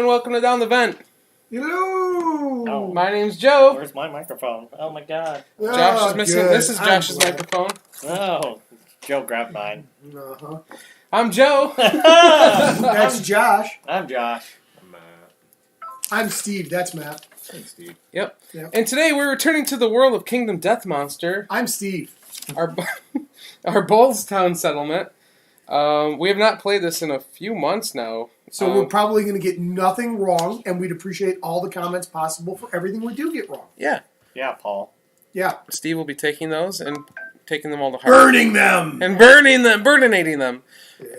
welcome to Down the Vent. Hello! Oh. My name's Joe. Where's my microphone? Oh my god. Josh is missing. Good. This is Josh's microphone. Oh, Joe grabbed mine. Uh-huh. I'm Joe. That's Josh. I'm Josh. I'm Matt. I'm Steve. That's Matt. Thanks, Steve. Yep. Yep. And today we're returning to the world of Kingdom Death Monster, I'm Steve. our Bahlstown settlement. We have not played this in a few months now. So we're probably going to get nothing wrong, and we'd appreciate all the comments possible for everything we do get wrong. Yeah. Yeah, Paul. Yeah. Steve will be taking those and taking them all to heart. Burning them! And burninating them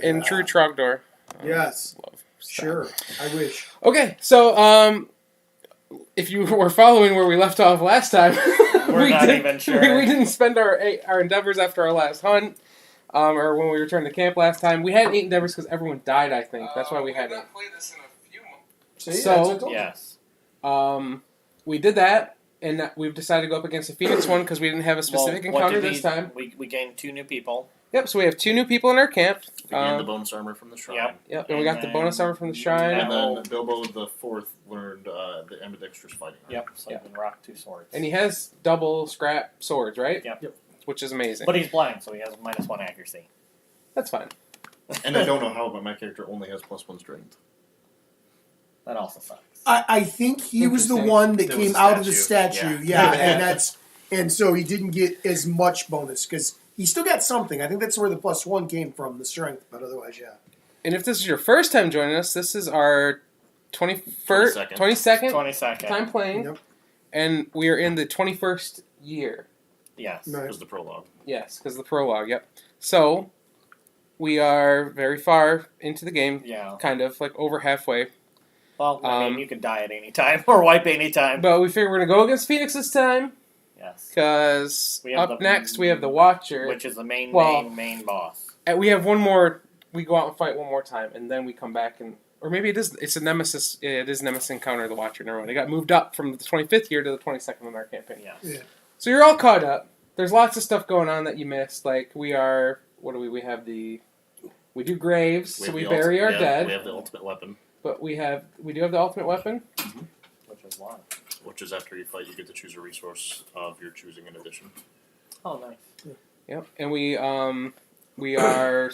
in true Trogdor. Yes. Love stuff. Sure. I wish. Okay, so if you were following where we left off last time, We're not even sure. We didn't spend our endeavors after our last hunt, or when we returned to camp last time. We had 8 endeavors because everyone died. I think that's why we had 8. played this in a few months. See, So- that's what I told you. Yes. We did that, and we've decided to go up against the Phoenix one because we didn't have a specific Well, what encounter did this time. We gained 2 new people. Yep. So we have 2 new people in our camp. We gained the bonus armor from the shrine. Yep. Yep, and we got the And bonus armor from the shrine. And then Bilbo the Fourth learned the ambidextrous fighting. Yep. So he can rock 2 swords. And he has double scrap swords, right? Yep. Which is amazing. But he's blind, so he has -1 accuracy. That's fine. And I don't know how, but my character only has +1 strength. That also sucks. I think he was the Interesting. one that There was came a out of the statue. statue. Yeah. Yeah, and so he didn't get as much bonus because he still got something. I think that's where the +1 came from, the strength. But otherwise, yeah. And if this is your first time joining us, this is our 22nd 22nd. time playing, Yep. and we are in the 21st year. Yes. Nice. It was the prologue. Yes, because the prologue, yep. So, we are very far into the game, Yeah. kind of, like over halfway. Well, I mean, you could die at any time or wipe any time. But we figure we're going to go against Phoenix this time, Yes. because We have up the- next we have the Watcher. Which is the main boss. And we have one more, we go out and fight one more time, and then we come back and... Or maybe it's a Nemesis, it is Nemesis Encounter of the Watcher, never mind. It got moved up from the 25th year to the 22nd in our campaign. Yes. Yeah. So you're all caught up. There's lots of stuff going on that you missed. Like we are, we have the, we do graves, so we bury our dead. We have the ultimate weapon, But we do have the ultimate weapon. Which is one. which is after you fight, you get to choose a resource of your choosing in addition. Oh, nice. Yep. And we are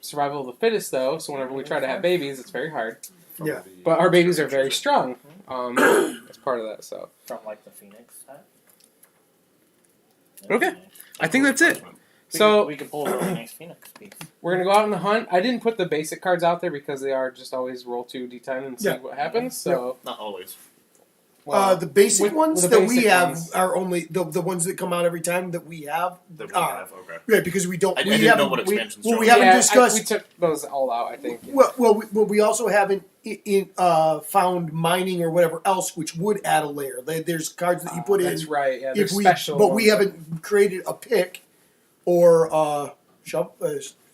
survival of the fittest though. So whenever we try to have babies, it's very hard. From Yeah. the- But our babies are very strong. As part of that. So From like the Phoenix set. Okay. I think that's it. We So could pull a really nice Phoenix piece. we're gonna go out on the hunt. I didn't put the basic cards out there because they are just always roll 2d10 and see Yeah. what happens. So Not always. The basic with ones the that we basic have ones. are only the ones that come out every time that we have. That we are. have, okay. Right, because we don't. I we didn't haven't. know what expansions well, were. we haven't discussed- we took those all out. I think. We also haven't found mining or whatever else, which would add a layer. There's cards that you put in. That's right. Yeah, If there's we, special. but we ones. haven't created a pick or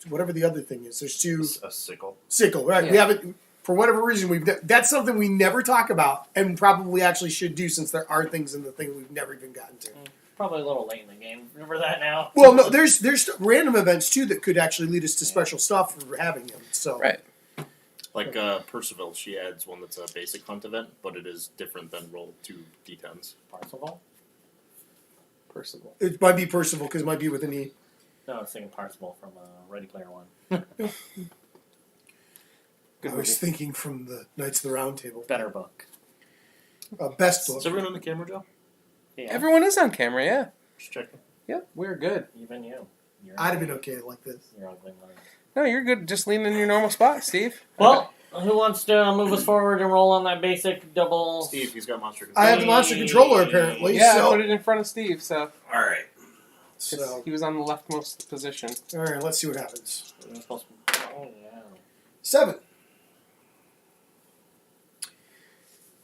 whatever the other thing is. There's 2 A sickle. sickle, right? Yeah. We haven't. For whatever reason, that's something we never talk about, and probably actually should do since there are things in the thing we've never even gotten to. Probably a little late in the game. Remember that now? Well, no, there's random events too that could actually lead us to special stuff for having them. So Right. Like Percival, she adds one that's a basic hunt event, but it is different than roll 2 d10s. Parsival? Percival. it might be Percival because it might be with an E. No, I was thinking Parsival from Ready Player One. Good I was movie. thinking from the Knights of the Round Table. Better book. Best book. Is everyone on the camera, Joe? Yeah. Everyone is on camera. Yeah. Just checking. Yep. We're good. Even you. You're I'd have been okay like this. You're ugly mother. No, you're good. Just lean in your normal spot, Steve. Well, who wants to move us forward and roll on that basic double? Steve, he's got monster control. I have the monster controller apparently. Yeah, I so put it in front of Steve, so All right. 'cause so he was on the leftmost position. all right, let's see what happens. We're supposed to- Oh, yeah. 7.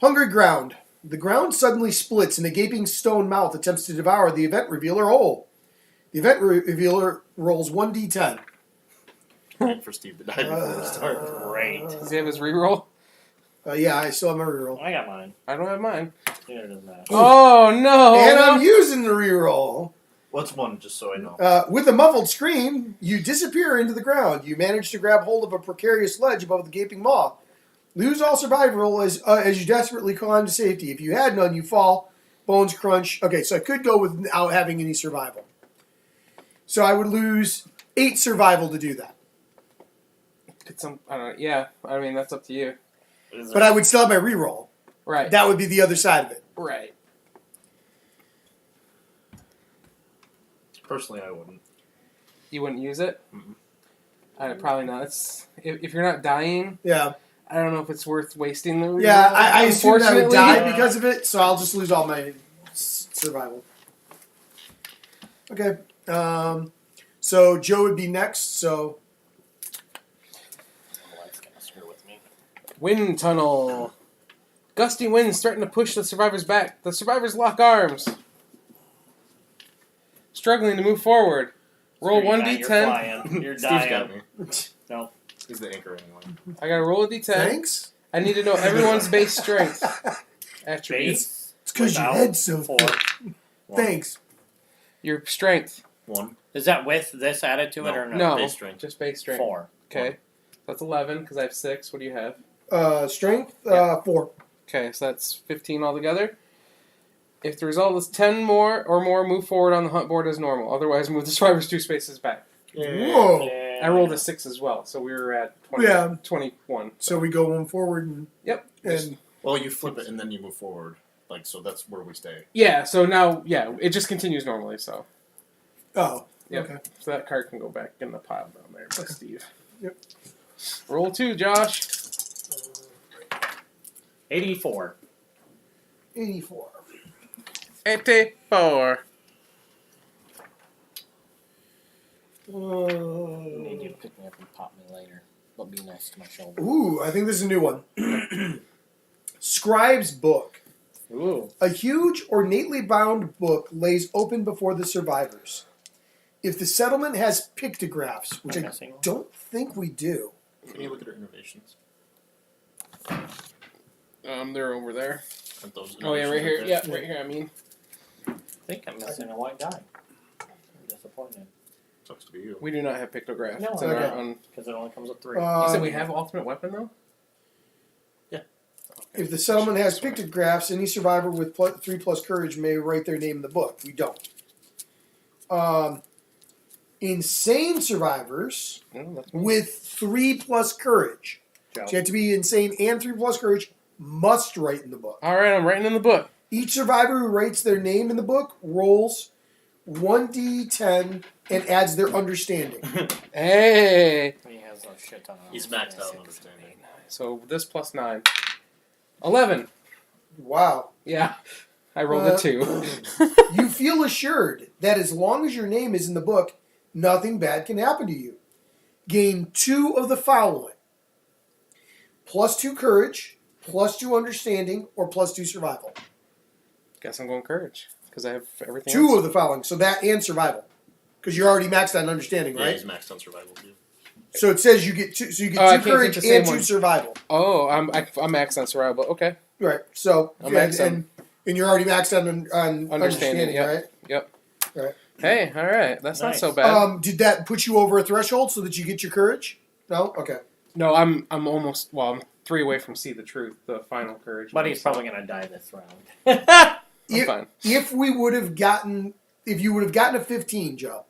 Hungry ground. The ground suddenly splits and a gaping stone mouth attempts to devour the event revealer whole. The event revealer rolls 1d10. Waiting for Steve to die before we start. Great. Does he have his reroll? Yeah, I still have my reroll. I got mine. I don't have mine. Neither does Matt. Oh no! And I'm using the reroll. What's one, just so I know? With a muffled scream, you disappear into the ground. You manage to grab hold of a precarious ledge above the gaping maw. Lose all survival as you desperately climb to safety. If you had none, you fall. Bones crunch. Okay, so I could go without having any survival. So I would lose 8 survival to do that. I don't know. Yeah, I mean that's up to you. But I would still have my reroll. Right. That would be the other side of it. Right. Personally, I wouldn't. You wouldn't use it? Mm-mm. Probably not. If you're not dying, Yeah. I don't know if it's worth wasting the. Yeah, I assume I would Unfortunately, die because of it, so I'll just lose all my survival. Okay. So Joe would be next, so... That's gonna screw with me. Wind tunnel. Gusty winds starting to push the survivors back. The survivors lock arms. Struggling to move forward. Roll Screw you, Matt, 1d10. You're flying. You're Steve's dying. got me. No. He's the anchor anyway. I gotta roll a d10. Thanks? I need to know everyone's base strength attributes. Base. It's because your Without head's so 4. thick. Thanks. Your strength. 1. Is that with this added to it or no? No, Base strength. just base strength. 4. Okay, that's 11 because I have 6. What do you have? Strength, Yeah. 4. Okay, so that's 15 altogether. If the result is 10 more or more, move forward on the hunt board as normal. Otherwise, move the survivors 2 spaces back. Whoa. Yeah. I rolled a 6 as well, so we were at 20, Yeah. 21. So we go one forward and... Yep. And Well, you flip it and then you move forward. Like, so that's where we stay. Yeah, so now, it just continues normally, so. oh, Yep. okay. So that card can go back in the pile down there by Steve. Yep. Roll 2, Josh. 84. 84. 84. I need you to pick me up and pop me later. But be nice to my shoulder. Ooh, I think this is a new one. Scribe's Book. Ooh. A huge, ornately bound book lays open before the survivors. If the settlement has pictographs, which I don't think we do. Can you look at our innovations? They're over there. Aren't those Oh, yeah, right here. innovations Yeah, right there? right here, I mean. I think I'm missing a white die. I'm disappointed. Sucks to be you. We do not have pictographs. No, It's in our okay. own- Because it only comes with 3. You said we have ultimate weapon, though? If the settlement has pictographs, any survivor with 3+ courage may write their name in the book. We don't. Insane survivors No, that's me. with 3+ courage. Joe. So you have to be insane and 3+ courage must write in the book. All right, I'm writing in the book. Each survivor who writes their name in the book rolls 1d10 and adds their understanding. Hey! He has a shit ton of He's maxed out on understanding. So this plus 9. 11. Wow. Yeah. I rolled a 2. You feel assured that as long as your name is in the book, nothing bad can happen to you. Gain 2 of the following. +2 courage, +2 understanding, or +2 survival. Guess I'm going courage. Because I have everything 2 else. of the following. So that and survival. Because you're already maxed out on understanding, Yeah, right? he's maxed on survival too. So it says you get 2. So you get Oh, I 2 can't courage take the same and 2 one. survival. Oh, I'm maxed on survival. Okay. Right. So I'm maxed and you're already maxed out on understanding, yep. right? Yep. Right. Hey, all right. That's Nice. not so bad. Did that put you over a threshold so that you get your courage? No. Okay. No, I'm almost. Well, I'm 3 away from see the truth, the final courage. But he's probably going to die this round. I'm fine. If you would have gotten a 15, Joe,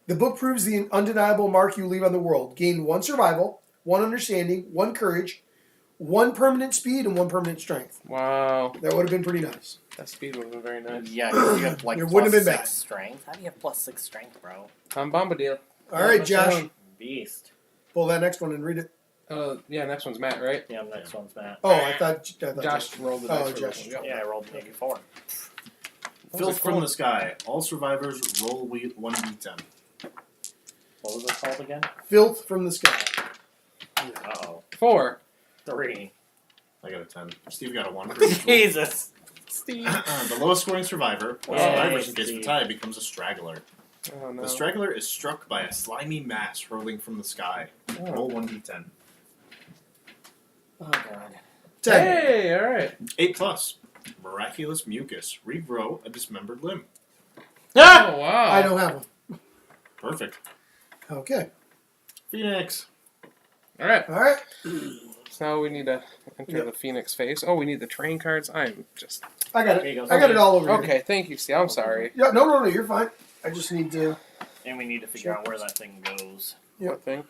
the book proves the undeniable mark you leave on the world. Gain 1 survival, 1 understanding, 1 courage, 1 permanent speed, and 1 permanent strength. Wow. That would have been pretty nice. That speed would have been very nice. Yeah, 'cause you have like It wouldn't have been +6 bad. strength. How do you have +6 strength, bro? Tom Bombadil. All right, What's Josh, going Beast. pull that next one and read it. Yeah, next one's Matt, right? Yeah, next one's Matt. Oh, I thought Josh rolled the dice. Oh, for Josh. this one. Yeah, I rolled an 84. Filth from the sky. All survivors roll 1d10. What was it called again? Filth from the sky. Uh-oh. 4. 3. I got a 10. Steve got a 1. Jesus. Steve. The lowest scoring survivor, or Yay, survivors in case of Steve. a tie, becomes a straggler. Oh, no. The straggler is struck by a slimy mass hurling from the sky. Oh. Roll 1d10. Oh, God. 10. Hey, all right. 8+. Miraculous mucus. Regrow a dismembered limb. Oh, wow. I don't have one. Perfect. Okay. Phoenix. All right. All right. So now we need to enter Yep. the Phoenix face. Oh, we need the train cards. I'm just I got There it. you go. I got it all over here. okay. Thank you, Steve. I'm sorry. Yeah, no, you're fine. I just need to. And we need to figure out where that thing goes. Yep. What thing?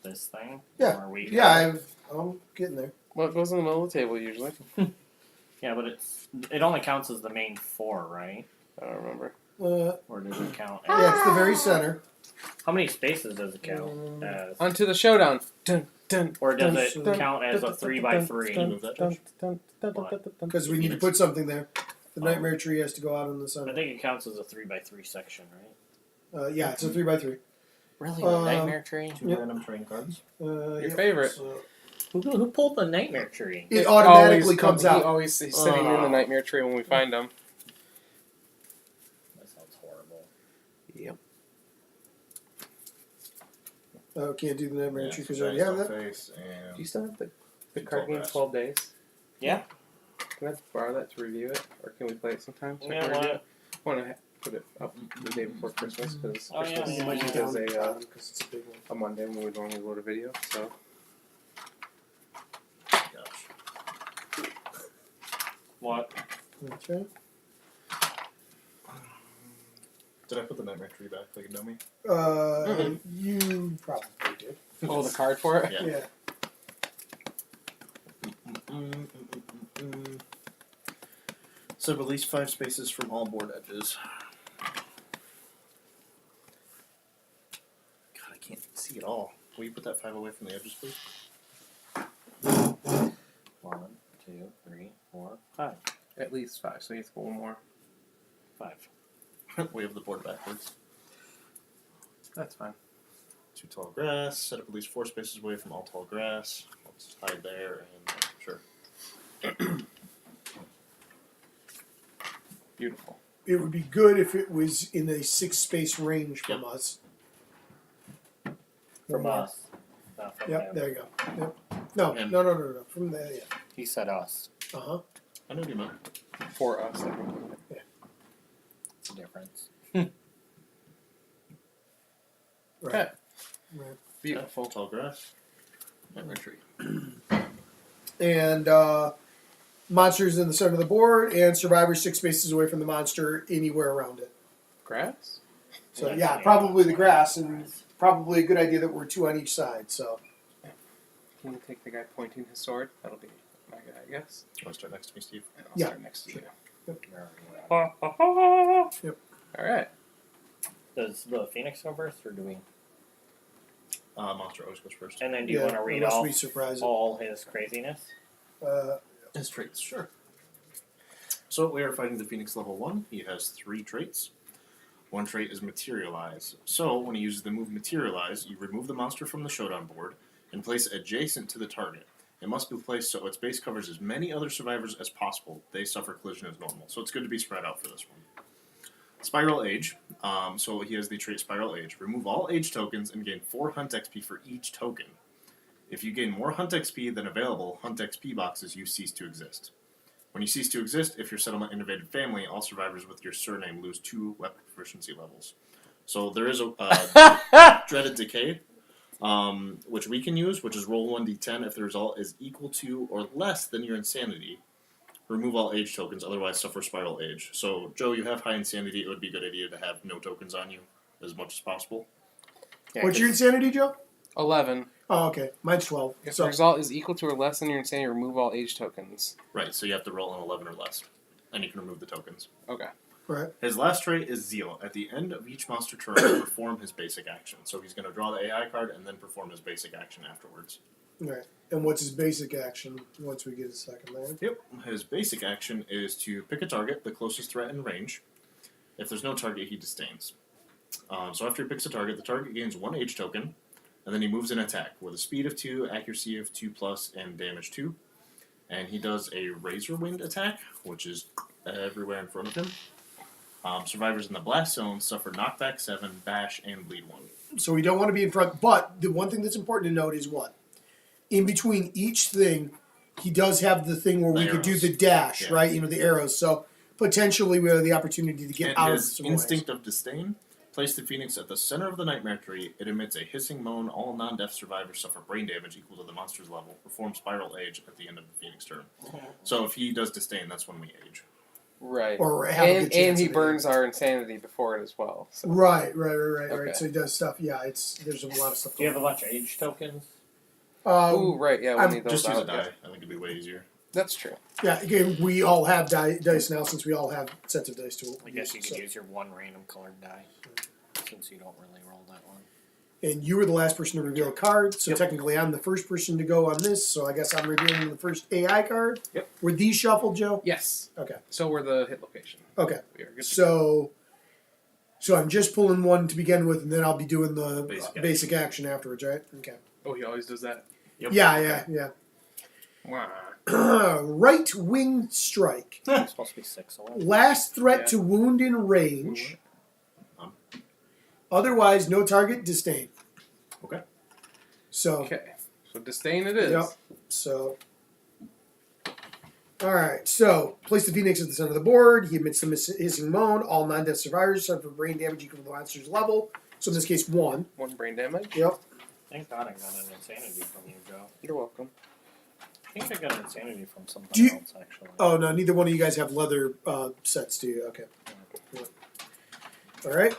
This thing? Yeah. Or we I'm getting there. What goes in the middle of the table usually? Yeah, but it only counts as the main 4, right? I don't remember. Or does it count as... Yeah, it's the very center. How many spaces does it count as? Onto the showdown. Dun, dun, Or does dun, it dun, count as a dun, 3x3? dun, Move that, dun, Josh? dun, dun, dun, dun, dun, dun. Because we need to put something there. The nightmare tree has to go out in the I center. think it counts as a 3x3 section, right? Yeah, it's a 3x3. Really? Um, The nightmare tree? 2 Yep. random train cards. Your favorite. So Who pulled the nightmare tree? it automatically Always comes He out. always he's sitting in the nightmare tree when we find him. That sounds horrible. Yep. Oh, can't do the nightmare Yeah, tree because so I already have Giant that. Face and Do you still have the 12 card game grass. 12 days? Yeah. Can I borrow that to review it, or can we play it sometime? So I Yeah, can why review not? it? I want to put it up the day before Christmas because Oh, yeah, Christmas yeah, might be is down a because it's a big one. Monday when we normally load a video. So gosh. What? That's right. Did I put the nightmare tree back like a dummy? You probably did. oh, the card for it. Yeah. Yeah. So at least 5 spaces from all board edges. God, I can't see it all. Will you put that 5 away from the edges, please? 1, 2, 3, 4, 5. At least 5. So you have to go one more. 5. We have the board backwards. That's fine. 2 tall grass. Set up at least 4 spaces away from all tall grass. Let's hide there and sure. Beautiful. It would be good if it was in a 6-space range from us. From us. Not from Yep, them. there you go. Yep. No. From there, yeah. He said us. Uh-huh. I know what you meant. For us. I think. It's a difference. Right. Okay. Right. Beautiful. Tall grass. Nightmare tree. And monsters in the center of the board, and survivors 6 spaces away from the monster anywhere around it. Grass. So yeah, probably the grass, and probably a good idea that we're 2 on each side. So Can you take the guy pointing his sword? That'll be my guy, I guess. You want to start next to me, Steve? And I'll Yeah. start next to you. Yep. All right. Does the Phoenix go first, or do we? Monster always goes first. And then do you yeah, want to read unless off we surprise it. all his craziness? His traits, sure. So we are fighting the Phoenix level 1. He has 3 traits. 1 trait is Materialize. So when he uses the move Materialize, you remove the monster from the showdown board and place it adjacent to the target. It must be placed so its base covers as many other survivors as possible. They suffer collision as normal. So it's good to be spread out for this one. Spiral Age. So he has the trait Spiral Age. Remove all Age tokens and gain 4 Hunt XP for each token. If you gain more Hunt XP than available Hunt XP boxes, you cease to exist. When you cease to exist, if your settlement invaded family, all survivors with your surname lose 2 weapon proficiency levels. So there is a Dreaded Decay, which we can use, which is roll 1d10 if the result is equal to or less than your insanity. Remove all age tokens, otherwise suffer spiral age. So, Joe, you have high insanity. It would be a good idea to have no tokens on you as much as possible. Yeah, What's your insanity, Joe? 11. Oh, okay. Mine's 12. If the So result is equal to or less than your insanity, remove all age tokens. Right, so you have to roll an 11 or less, and you can remove the tokens. Okay. right. His last trait is Zeal. At the end of each monster turn, perform his basic action. So he's going to draw the AI card and then perform his basic action afterwards. Right. And what's his basic action once we get a second there? Yep. His basic action is to pick a target, the closest threat in range. If there's no target, he disdains. So after he picks a target, the target gains 1 age token, and then he moves an attack with a speed of 2, accuracy of 2+, and damage 2. And he does a Razor Wind attack, which is everywhere in front of him. Survivors in the blast zone suffer knockback 7, bash, and bleed 1. So we don't want to be in front. But the one thing that's important to note is what? In between each thing, he does have the thing where The we could do arrows. the dash, Yeah. right? You know, the arrows. So potentially we have the opportunity to get And out of his some Instinct of Disdain Place the Phoenix at the center of the Nightmare Tree. It emits a hissing moan. All non-death survivors suffer brain damage equal to the monster's level. Perform Spiral Age at the end of the Phoenix turn. So if he does Disdain, that's when we age. Right. Or have a good and chance he of it. burns our insanity before it as well. So. Right. Okay. So he does stuff. Yeah, there's a lot of stuff. Do you have a going bunch of age tokens? on. Ooh, right. Yeah, we need those Just use a out. die. Yeah. I think it'd be way easier. That's true. Yeah, again, we all have dice now since we all have sets of dice to I guess you use, could so. use your one random colored die, since you don't really roll that one. And you were the last person to reveal a card, so Yep. technically I'm the first person to go on this, so I guess I'm revealing the first AI card. Yep. Were these shuffled, Joe? Yes. Okay. So we're the hit location. Okay. We are good to So I'm just pulling one to begin with, and then I'll be doing the Basic action afterwards, right? Okay. go. Oh, he always does that. Yep. Yeah. Wow. Right wing strike. It's supposed to be 6 away. Last threat Yeah. to wound in range. Otherwise, no target disdain. Okay. So. Okay. So disdain it is. Yep. So. Alright, so place the Phoenix at the center of the board. He emits the hissing moan. All non-death survivors suffer brain damage equal to the monster's level. So in this case, 1. 1 brain damage. Yep. Thank God I got an insanity from you, Joe. You're welcome. I think I got an insanity from Do somebody you- else, actually. Oh, no, neither one of you guys have leather sets, do you? Okay. Alright.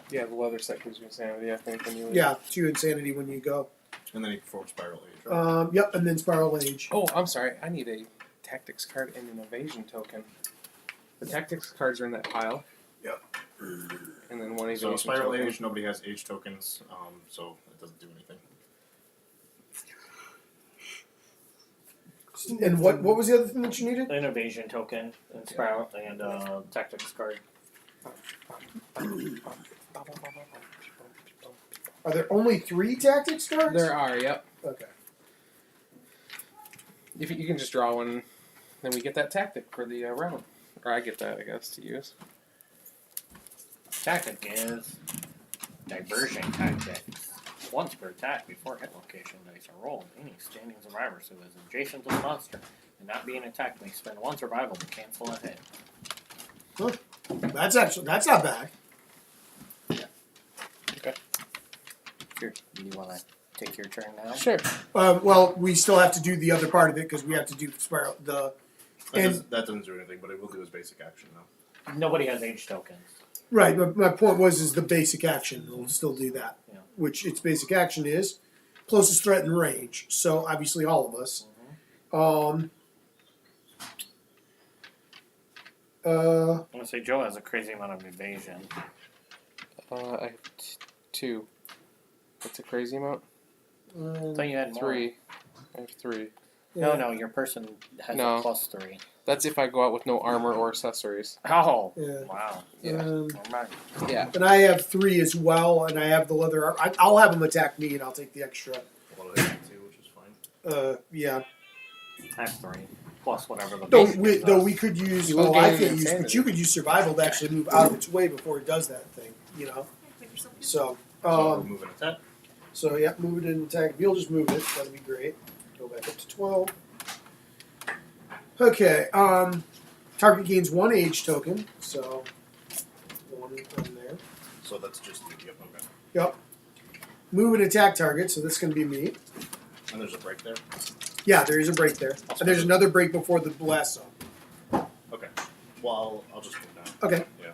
Yeah, the leather set gives you insanity, I think, when you leave. Yeah, 2 insanity when you go. And then he performs Spiral Age. Right? Yep, and then Spiral Age. Oh, I'm sorry. I need a tactics card and an evasion token. The tactics cards are in that pile. Yep. And then one evasion So Spiral token. Age, nobody has age tokens, so it doesn't do anything. And what was the other thing that you needed? An evasion token, and spiral, and tactics card. Are there only 3 tactics cards? There are, yep. Okay. If you can just draw one, then we get that tactic for the round. Or I get that, I guess, to use. Tactic is diversion tactics. Once per attack, before hit location dice are rolled, any standing survivor who is adjacent to the monster and not being attacked may spend 1 survival to cancel a hit. That's not bad. Here, do you want to take your turn now? Sure. Well, we still have to do the other part of it because we have to do spiral. That doesn't do anything, but it will do his basic action though. Nobody has age tokens. Right, but my point is the basic action. We'll still do that. Yeah. Which its basic action is closest threat in range. So obviously all of us. I'm gonna say Joe has a crazy amount of evasion. I have 2. That's a crazy amount. I thought you had more. 3. I have 3. No, your person has No. a +3. That's if I go out with no armor or accessories. Oh, Yeah. wow. Yeah. Never mind. Yeah. And I have 3 as well, and I have the leather. I'll have them attack me, and I'll take the extra. A little hit too, which is fine. Yeah. I have 3 plus whatever the Though basic we, is. though we could use. You will Oh, I gain can't use. insanity. But you could use survival to actually move out of its way before it does that thing. You know. So. So we'll move an attack. So yeah, move it and attack. If you'll just move it, that'd be great. Go back up to 12. Okay. Target gains 1 age token, so 1 from there. So that's just yep, okay. Yep. Move and attack target, so this is going to be me. And there's a break there. Yeah, there is a break there, and there's another break before the blast zone. Okay. Well, I'll just move down. Okay. Yeah.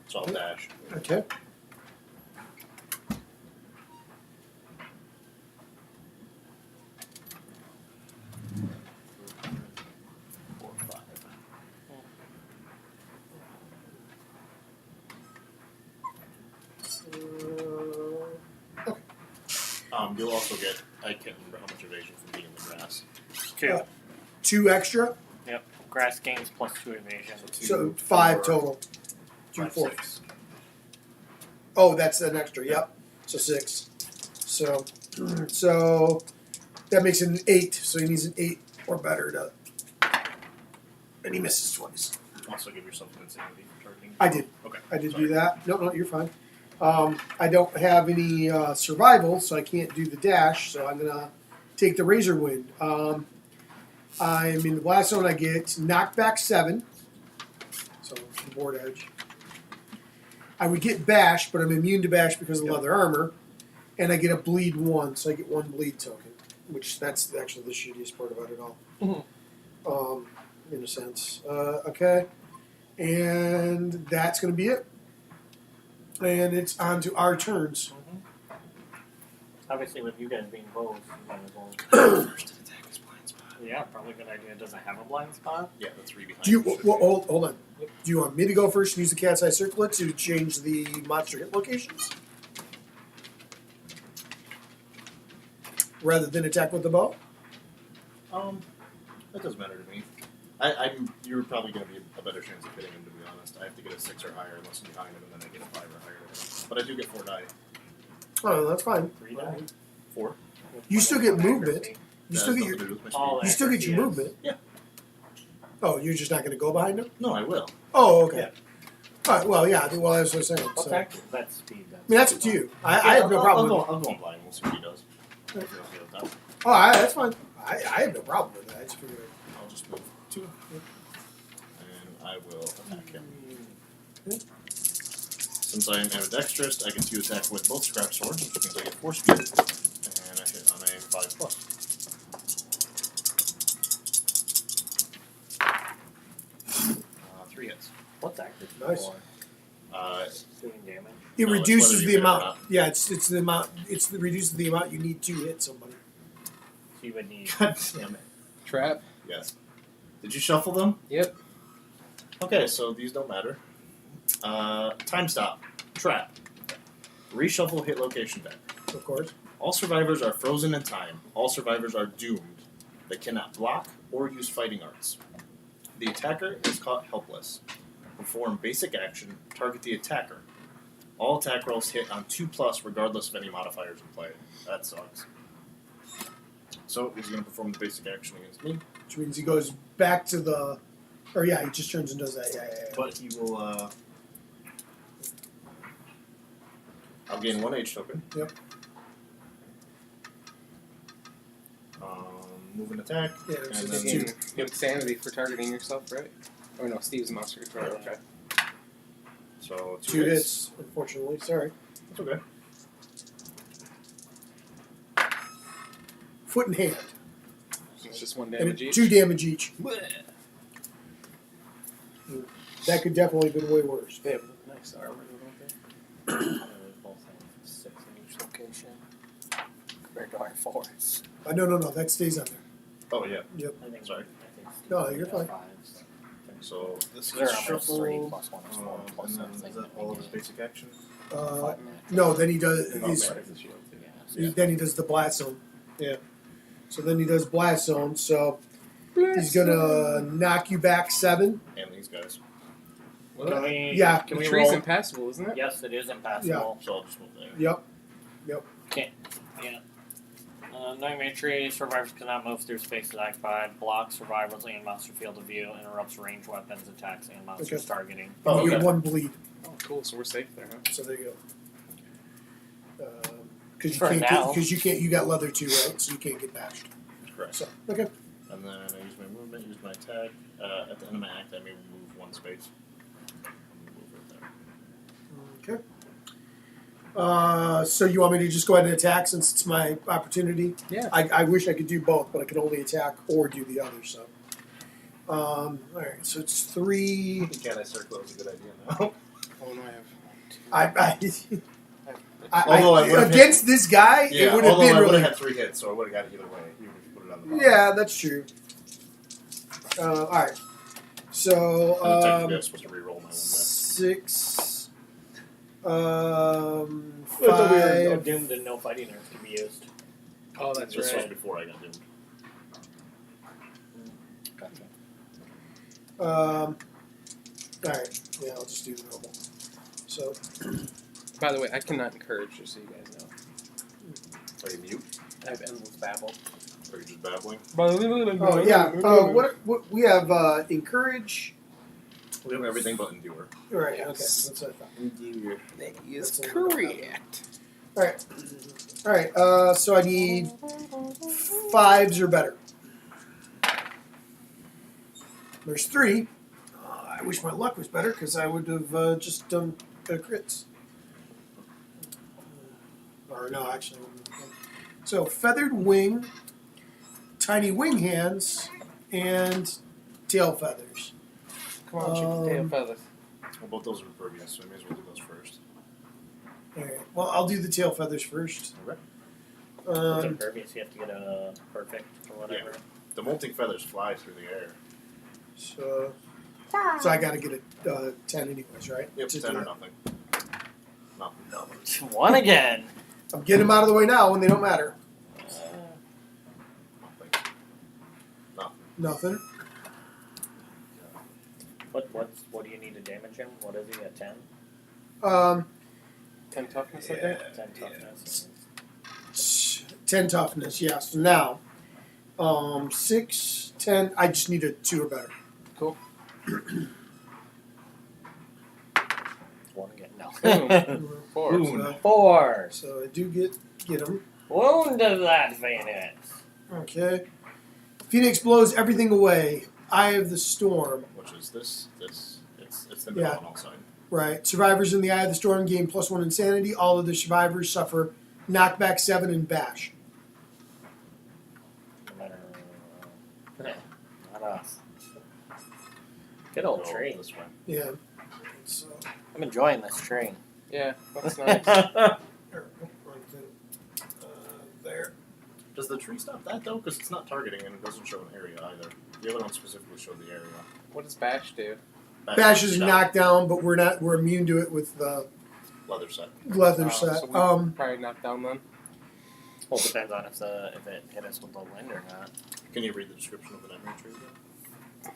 So I'll dash. Okay. You'll also get, I can't remember how much evasion from being in the grass. 2. 2 extra, Yep. Grass gains +2 evasion. so 5 total. 2, 4. 6. Oh, that's an extra. Yep. So 6. So that makes it an 8. So he needs an 8 or better to. And he misses twice. Also give yourself an insanity for targeting. I did. Okay. I did Sorry. do that. No, you're fine. I don't have any survival, so I can't do the dash. So I'm gonna take the razor wind. I'm in the blast zone. I get knockback 7. So board edge. I would get bash, but I'm immune to bash because of leather armor, and I get a bleed 1, so I get 1 bleed token, which that's actually the shittiest part about it all. In a sense. Okay. And that's going to be it. And it's on to our turns. Obviously, with you guys being both, you might as well. First attack is blind spot. Yeah, probably a good idea. Does it have a blind spot? Yeah, the 3 behind. Do you should hold on? Do you want me to go first and use the cat's eye circlet to change the monster hit locations, rather than attack with the bow? That doesn't matter to me. You're probably going to be a better chance of hitting him, to be honest. I have to get a 6 or higher unless I'm behind him, and then I get a 5 or higher to hit him. But I do get 4 die. Oh, that's fine. 3 die. 4. You still get movement. Accuracy. You That still has get your. nothing to do with my All speed. You still get your accuracy is- movement. Yeah. Oh, you're just not going to go behind him? No, I will. Oh, okay. All right. Well, yeah. Well, that's what I was saying. What's So. I accurate? That's speed. mean, that's up to you. I have no problem with it. I'll go on blind. We'll see what he does. If you're okay with that. Oh, that's fine. I have no problem with that. I just figured. I'll just move 2. And I will attack him. Since I am ambidextrous, I get to attack with both scrap swords, which means I get 4 speed. And I hit on a 5+. 3 hits. What's accurate? Nice. for? Doing damage. It No, it's reduces whether you the hit or amount. not. Yeah, it's the amount. It reduces the amount you need to hit somebody. So you would need. God damn it. Trap. Yes. Did you shuffle them? Yep. Okay, so these don't matter. Time stop. Trap. Reshuffle hit location deck. Of course. All survivors are frozen in time. All survivors are doomed. They cannot block or use fighting arts. The attacker is caught helpless. Perform basic action. Target the attacker. All attack rolls hit on 2+ regardless of any modifiers in play. That sucks. So he's going to perform the basic action against me. Which means he goes back to the. Or yeah, he just turns and does that. Yeah. But he will, I'll gain 1 H token. Yep. Move and attack. Yeah, and so then that's You two. get sanity for targeting yourself, right? Or no, Steve's a monster controller. Okay. So 2 hits, unfortunately. Sorry. That's okay. Foot and hand. It's just 1 And damage each. 2 damage each. That could definitely have been way worse. They have nice armor, don't they? Both have 6 in each location. Compared to our 4s. No. That stays on there. Oh, yeah. Yep. I think. Sorry. I think No, Steve you're has fine. 5s. So this They're gets almost 3 shuffled. plus 1 is 4 plus And then 7. is that all of his basic action? No, then he does. And His, also has the shield, too. Yeah. Then he does the blast zone. Yeah. So then he does blast zone. So he's gonna knock you back 7. And these guys. What? Can we? Yeah. Can The we tree's roll? impassable, isn't it? Yes, it is impassable. So I'll just move there. Yep. Yeah. Nightmare tree. Survivors cannot move through spaces occupied. Blocks survivors in monster field of view. Interrupts ranged weapons, attacks, and monsters Okay. targeting. Oh, You get okay. 1 bleed. Oh, cool. So we're safe there, huh? So there you go. Because For you can't. now. Because you can't. You got leather too, right? So you can't get bashed. Correct. So okay. And then I use my movement, use my attack. At the end of my act, I may remove 1 space. Move it there. Okay. So you want me to just go ahead and attack since it's my opportunity? Yeah. I wish I could do both, but I can only attack or do the other. So, all right. So it's 3. Can I circle? That was a good idea now. Oh, no, I have 2. Although I would've against this guy, Yeah, it would have although been I would really. have had 3 hits, so I would have got it either way. You would put it on the bottom. Yeah, that's true. All right. So And technically, I was supposed to re-roll my 1 die. 6. I thought we were 5. doomed and no fighting arts to be used. Oh, that's This was right. before I got doomed. Gotcha. All right. Yeah, I'll just do the normal. So By the way, I cannot encourage, just so you guys know. Are you mute? I have endless babble. Or are you just babbling? oh yeah. What we have encourage. We have everything but endure. All right. Yes. Okay. That's what I thought. Endure. That is That's correct. All right. All right. So I need 5s or better. There's 3. I wish my luck was better because I would have just done crits. Or no, actually. So feathered wing, tiny wing hands, and tail feathers. Come on, shoot the tail feathers. Well, both those are impervious, so I may as well do those first. Alright, well, I'll do the tail feathers first. Okay. It's impervious, you have to get a perfect or whatever. Yeah. The molting feathers fly through the air. So I gotta get a 10 anyways, right? Yep, To 10 do or it. nothing. Nothing. One again. I'm getting them out of the way now when they don't matter. Nothing. Nothing. What do you need to damage him? What is he, a 10? 10 toughness, I think. 10 toughness. 10 toughness, yes. Now, 6, 10. I just need a 2 or better. Cool. One again. No. Boom. 4. So, 4. so I do get them. Wound of that Phoenix. Okay. Phoenix blows everything away. Eye of the Storm. Which is this. It's the middle Yeah. on all sides. Right. Survivors in the Eye of the Storm gain +1 insanity. All of the survivors suffer knockback 7 and bash. No matter. Not us. Good old Go tree. This way. Yeah. So, I'm enjoying this train. Yeah, that's nice. there. Does the tree stop that though? Because it's not targeting and it doesn't show an area either. The other one specifically showed the area. What does Bash do? Bash is down. knocked down, but we're immune to it with the Leather set. leather Oh, set. so we probably knocked down then. Well, it depends on if it hit us with the wind or not. Can you read the description of the nightmare tree again?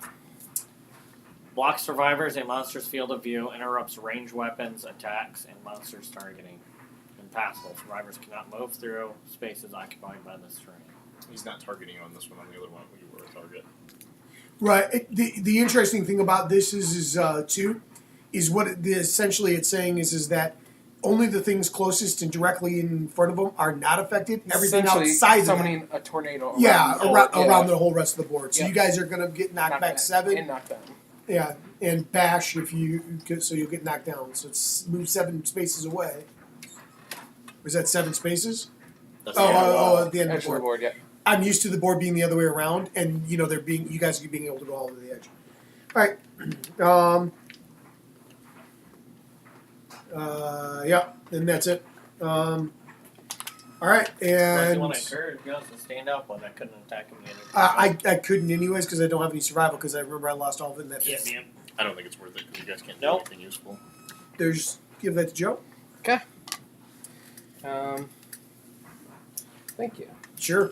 Blocks survivors in monster's field of view, interrupts ranged weapons, attacks, and monsters targeting. Impassable. Survivors cannot move through spaces occupied by this terrain. He's not targeting you on this one. On the other one, you were a target. Right. The interesting thing about this is what essentially it's saying is that only the things closest and directly in front of them are not affected. Everything Essentially outside of that, summoning a tornado. around the whole rest of the board. So Yeah. you guys are gonna get knocked back 7. And knocked down. Yeah, and bash so you'll get knocked down. So it's move 7 spaces away. Was that 7 spaces? That's At the end of the Edge of the board. board, yeah. I'm used to the board being the other way around, and you guys are being able to go all over the edge. All right. Yeah, and that's it. All right, Unless you and want to encourage us to stand up when I couldn't attack him yet. I couldn't anyways because I don't have any survival because I remember I lost all of it in that Yeah, pit. man. I don't think it's worth it because you guys can't do Nope. anything useful. Give that to Joe. Okay. Thank you. Sure.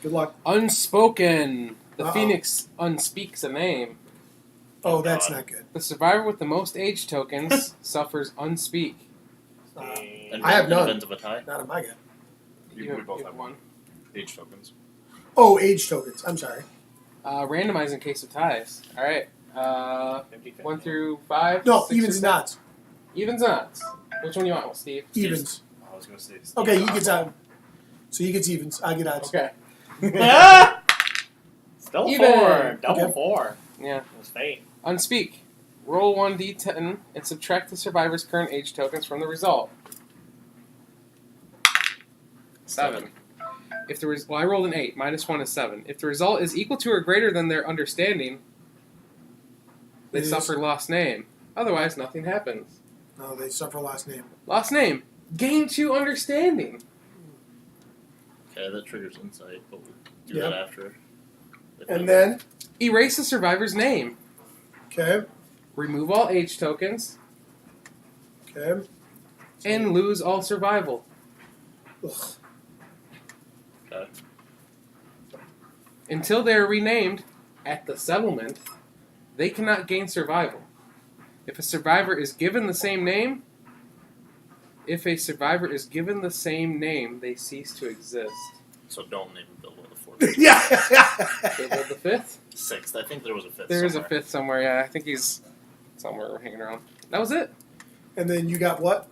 Good luck. Unspoken. The Uh-oh. Phoenix unspeaks a name. Oh, that's God. not good. The survivor with the most age tokens suffers unspeak. I have none. Event of a tie. Not on my guy. We both have one. Age tokens. Oh, age tokens. I'm sorry. Randomize in case of ties. All right. 50-50. 1 through 5. No, 6 evens through and odds. 10. Evens and odds. Which one you want, Steve? Evens. I was going to say. Okay, he gets odds. So he gets evens. I get odds. Okay. Still Even. 4. Double Okay. 4. Yeah. It was fate. Unspeak. Roll 1d10 and subtract the survivor's current age tokens from the result. 7. If the I rolled an 8. -1 is 7. If the result is equal to or greater than their understanding, they It is. suffer lost name. Otherwise, nothing happens. No, they suffer last name. Lost name. Gain 2 understanding. Okay, that triggers insight, but we'll do Yeah. that after. And then, Erase the survivor's name. okay, Remove all age tokens. okay. And lose all survival. Ugh. Okay. Until they are renamed at the settlement, they cannot gain survival. If a survivor is given the same name, they cease to exist. So don't name Bilbo the fourth. Yeah. Bilbo the fifth? Sixth. I think there was a fifth. There is a somewhere. fifth somewhere, yeah. I think he's somewhere hanging around. That was it. And then you got what?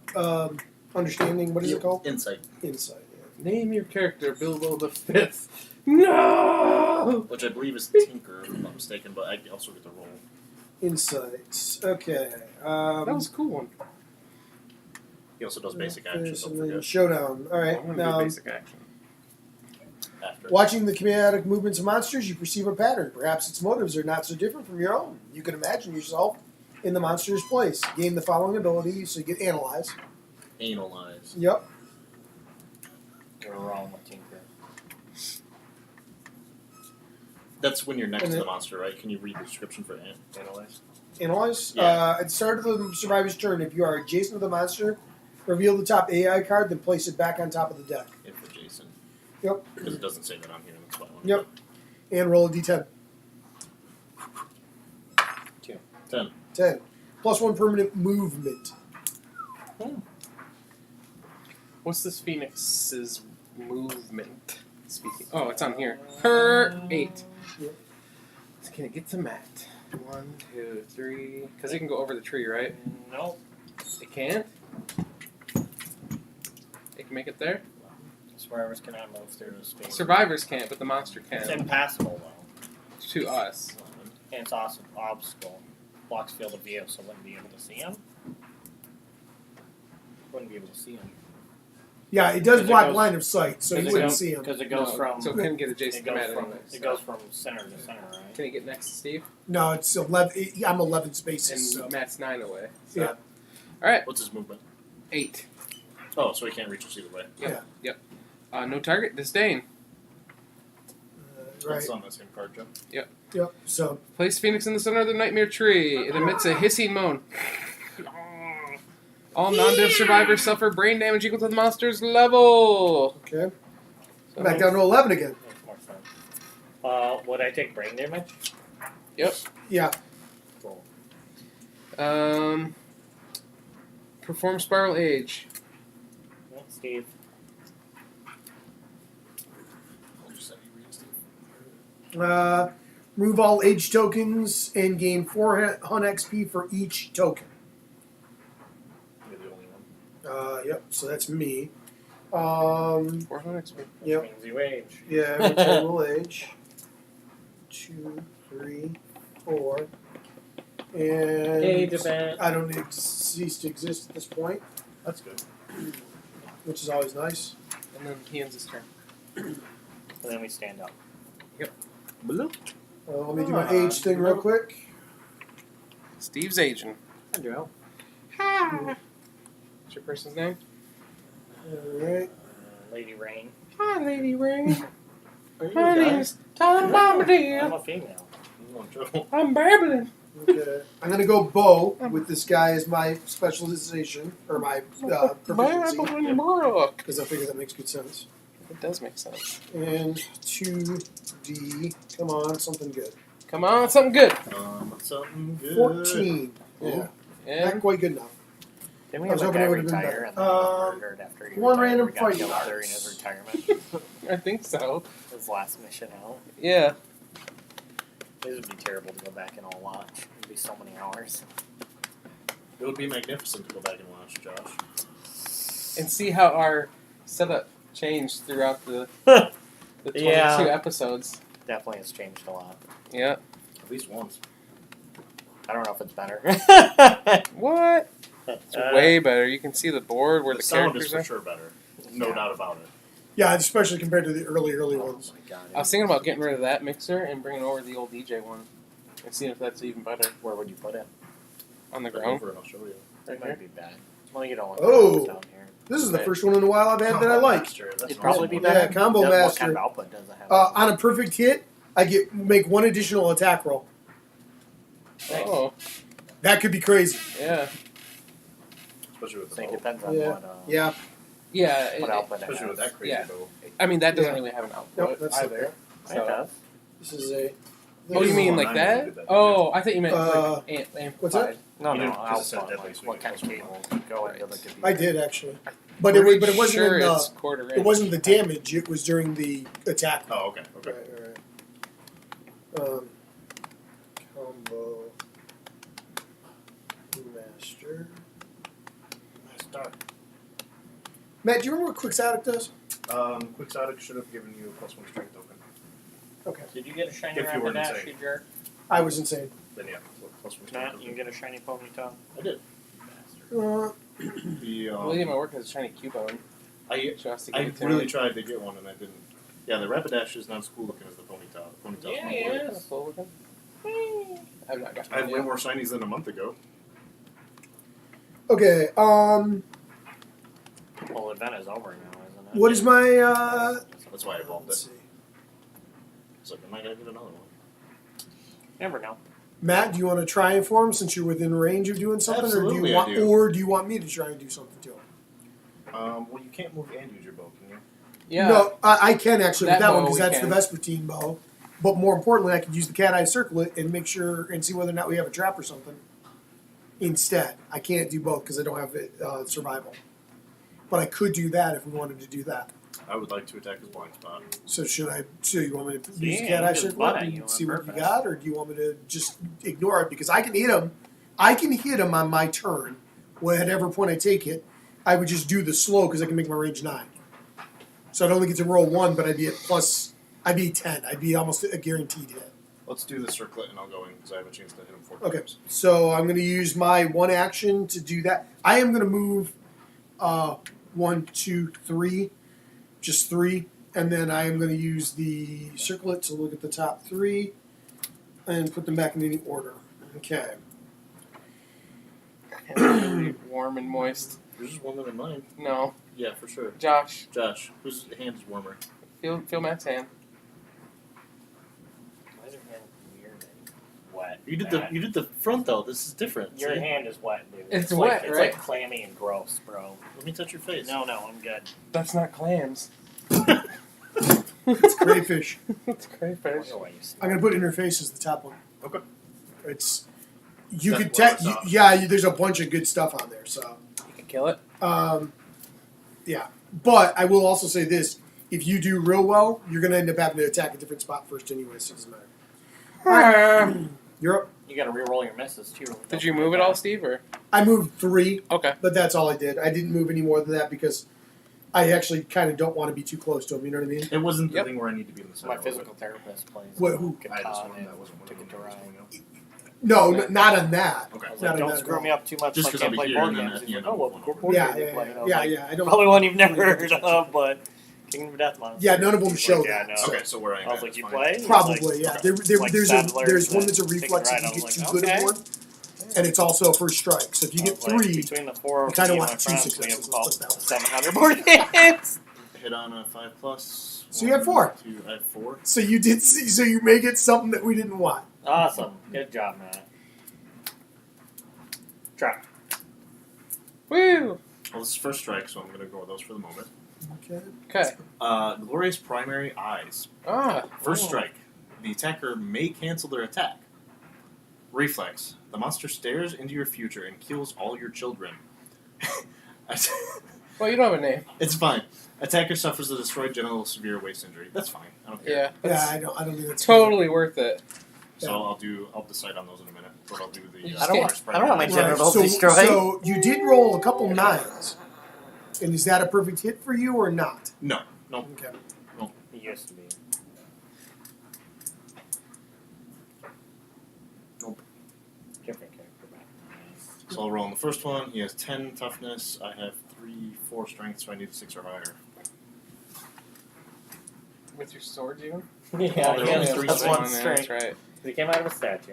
Understanding. What is it called? Insight. Insight. Name your character Bilbo the Fifth. No! Which I believe is Tinker, if I'm not mistaken, but I also get to roll. Insights. Okay. That was a cool one. He also does basic action. Finish Don't and then forget. showdown. All right. I'm gonna do Now, basic action. After. watching the kinetic movements of monsters, you perceive a pattern. Perhaps its motives are not so different from your own. You can imagine yourself in the monster's place. Gain the following ability, so you get analyze. Analyze. Yep. You're wrong with Tinker. That's when you're next And to the then- monster, right? Can you read the description for analyze? Analyze. Yeah. At the start of the survivor's turn, if you are adjacent to the monster, reveal the top AI card, then place it back on top of the deck. If adjacent. Yep. Because it doesn't say that on here. That's why I wanted Yep. And roll a d10. 10. 10. Plus 1 permanent movement. What's this phoenix's movement? Speaking. Oh, it's on here. Her 8. Yep. Can it get to Matt? 1, 2, 3. Because it can go over the tree, right? Nope. It can't. It can make it there. Survivors cannot move through the space. Survivors can't, but the monster It's can. impassable though, To us. and it's also obstacle. Blocks field of view, so wouldn't be able to see him. Wouldn't be able to see him. Yeah, it does Because it block goes- line of sight, so you wouldn't see him. Because it goes No, from So it can get it adjacent to goes Matt from anyway. it goes from center to center, right? Can he get next to Steve? No, it's 11. I'm 11 And spaces. So. Matt's 9 away. So. Yeah. Alright, What's his movement? 8. Oh, so he can't reach us either way. Yep. No target, disdain. Right. It's on that same card, Joe. Yep. So Place Phoenix in the center of the nightmare tree. It emits a hissing moan. All non-dev survivors suffer brain damage equal to the monster's level. okay, So back down to 11 again. Makes more sense. Would I take brain damage? Yeah. Cool. Perform Spiral Age. Yeah, Steve. Remove all age tokens and gain 4 Hun XP for each token. You're the only one. Yep. So that's me. 400 XP. Yep. Means you age. Yeah. Returnable age. 2, 3, 4, and Age event. I don't cease to exist at this point, That's good. which is always nice. And then he ends his turn. And then we stand up. Let me do my age thing real quick. Steve's aging. I do. Hi. What's your person's name? All right. Lady Rain. Hi, Lady Ring. Are you My a guy? name's Tom I'm Bombadil. a female. Oh, Joe. I'm babbling. Okay. I'm gonna go bow with this guy as my specialization or my proficiency Babbling Brook. because I figure that makes good sense. It does make sense. And 2D. Come on, something good. Come on, something good. Something good. 14. Yeah. Ooh. Not And quite good enough. Didn't we I was have a hoping guy it would've been retire better. and then he was murdered after he one retired? random We got fight killed dice. during his retirement. I think so. His last mission out. Yeah. It would be terrible to go back and all watch. It would be so many hours. It would be magnificent to go back and watch, Josh. And see how our setup changed throughout the 22 Yeah. episodes. Definitely has changed a lot. Yeah. At least once. I don't know if it's better. What? It's way better. You can see the board where the the sound is characters for are. sure better. No Yeah. doubt about it. Yeah, especially compared to the early Oh ones. my god. I was thinking about getting rid of that mixer and bringing over the old DJ one and seeing if that's even better Where would you put it? on the Bring ground. over and I'll show you. It might be bad. Well, you don't want Oh. to down here. This is the Right. first one in a while I've had that I like. Master, that's It'd an probably awesome be one. better. Yeah, Combo What Master. kind of output does it have? On a perfect hit, I make one additional attack roll. Oh, That could be crazy. yeah. Especially with the So it bow. depends on Yeah. what, Yeah. Yeah. what output it Especially with has. that crazy Yeah. bow. I mean, that doesn't Yeah. really have an output Nope, that's either. okay. It So. does. This is a. Oh, you mean like 190 that? did that, Oh, I thought you meant Uh, like amplified. what's that? No, You no, didn't- 'cause it said output. deadly Like, swing what kind of plus cable could go into the computer? I did actually, but it Pretty wasn't sure in it's the. quarter It inch. wasn't the damage. It was during the attack. Oh, okay. Okay. Right. Combo master. Matt, do you remember what Quixotic does? Quixotic should have given you a +1 strength token. Okay, Did you get a shiny If you were Rapidash, insane. you jerk? I was insane. Then yeah, +1 strength Matt, token. you get a shiny Ponytail? I did. Uh, The The lady at my work has a shiny Cubone. I She has to give I it to really me. tried to get one and I didn't. Yeah, the Rapidash is not as cool looking as the Ponytail. Ponytail's Yeah, more he cool. is. Kinda cool looking. I've not gotten I have one way yet. more shinies than a month ago. Okay. Well, the event is over now, isn't it? What is my? That's why I evolved Let's it. see. It's like, I might get another one. Never know. Matt, do you want to try and for him since you're within range of doing something, Absolutely, or I do. or do you want me to try and do something to him? Well, you can't move and use your bow, can you? Yeah. No, I can actually with That that one bow because we that's can. the Vespertine bow. But more importantly, I could use the cat eye circlet and make sure and see whether or not we have a trap or something. Instead, I can't do both because I don't have survival. But I could do that if we wanted to do that. I would like to attack his blind spot. So should I? So you want me to use the Yeah, cat eye just circlet butt at you and on see what you purpose. got, or do you want me to just ignore it because I can hit him? I can hit him on my turn. Whatever point I take it, I would just do the slow because I can make my range 9. So I'd only get to roll 1, but I'd be at plus. I'd be 10. I'd be almost a guaranteed hit. Let's do the circlet and I'll go in because I have a chance to hit him 4 Okay, times. so I'm going to use my one action to do that. I am going to move 1, 2, 3, just 3, and then I am going to use the circlet to look at the top 3 and put them back in any order. Okay. Really warm and moist. Yours is warmer than mine. No. Yeah, for sure. Josh, Josh, whose hand is warmer? feel Matt's hand. Why is your hand weird and wet? You did the front though. This is different. Your see? hand is wet, dude. It's like, wet, it's right? like clammy and gross, bro. Let me touch your face. No, I'm good. That's not clams. It's crayfish. It's I crayfish. wonder why you I'm going to put interface as the top one. Okay. It's you That's could what I saw. yeah. There's a bunch of good stuff on there. So You can kill it. yeah. But I will also say this: if you do real well, you're going to end up having to attack a different spot first anyway. So it doesn't matter. You're up. You gotta re-roll your misses too. Did you move it all, Steve? Or I moved 3, okay. but that's all I did. I didn't move any more than that because I actually kind of don't want to be too close to him. You know what I mean? It wasn't the Yep. thing where I need to be in the center. My was it? physical therapist plays. What, who? I had this Catan one and that wasn't one of Ticket them. to that was Ride. coming out. No, not on that. Okay. I was Not like, in don't that screw at me up too much. Just so I 'cause can't I'll be play here board and then games. at He's the like, end oh, of what one. board Yeah, games are you playing? I was yeah, like, yeah. I don't. probably one you've never heard of, but Kingdom Death Monster. Yeah, none of them He's show like, that. Yeah, no. Okay, so where I am I was at like, is you fine. play? He's Probably, like, yeah. okay. like There's Settlers one that's a and Ticket to reflex Ride. if I you get was too like, good okay. at one, and it's also a first strike. So if you I get was like, 3, between the 4 you of kinda me and want my 2 friends, we successes, have about let's put it 700 board games. Hit on a 5+. So you had 4. 2, I have 4. so you did. So you make it something that we didn't want. Awesome. Good job, Matt. Trap. Woo! Well, this is first strike, so I'm going to go with those for the moment. Okay. Okay. Glorious Primary Eyes. Ah. First Ooh. strike. The attacker may cancel their attack. Reflex. The monster stares into your future and kills all your children. Well, you don't have a name. It's fine. Attacker suffers a destroyed genital severe waist injury. That's fine. I don't care. Yeah. Yeah, That's I don't think that's totally worth it. So Yeah. I'll decide on those in a minute. But I'll do the. You I don't just want my Right, genitals so, destroyed. so you did roll a couple 9s, and is that a perfect hit for you or not? No. No. Okay. He used to be. Nope. Different character back. So I'll roll on the first one. He has 10 toughness. I have 4 strength, so I need a 6 or higher. With your sword, you? Yeah, there's only yeah, 3 that's strength. one That's strength. right. He came out of a statue.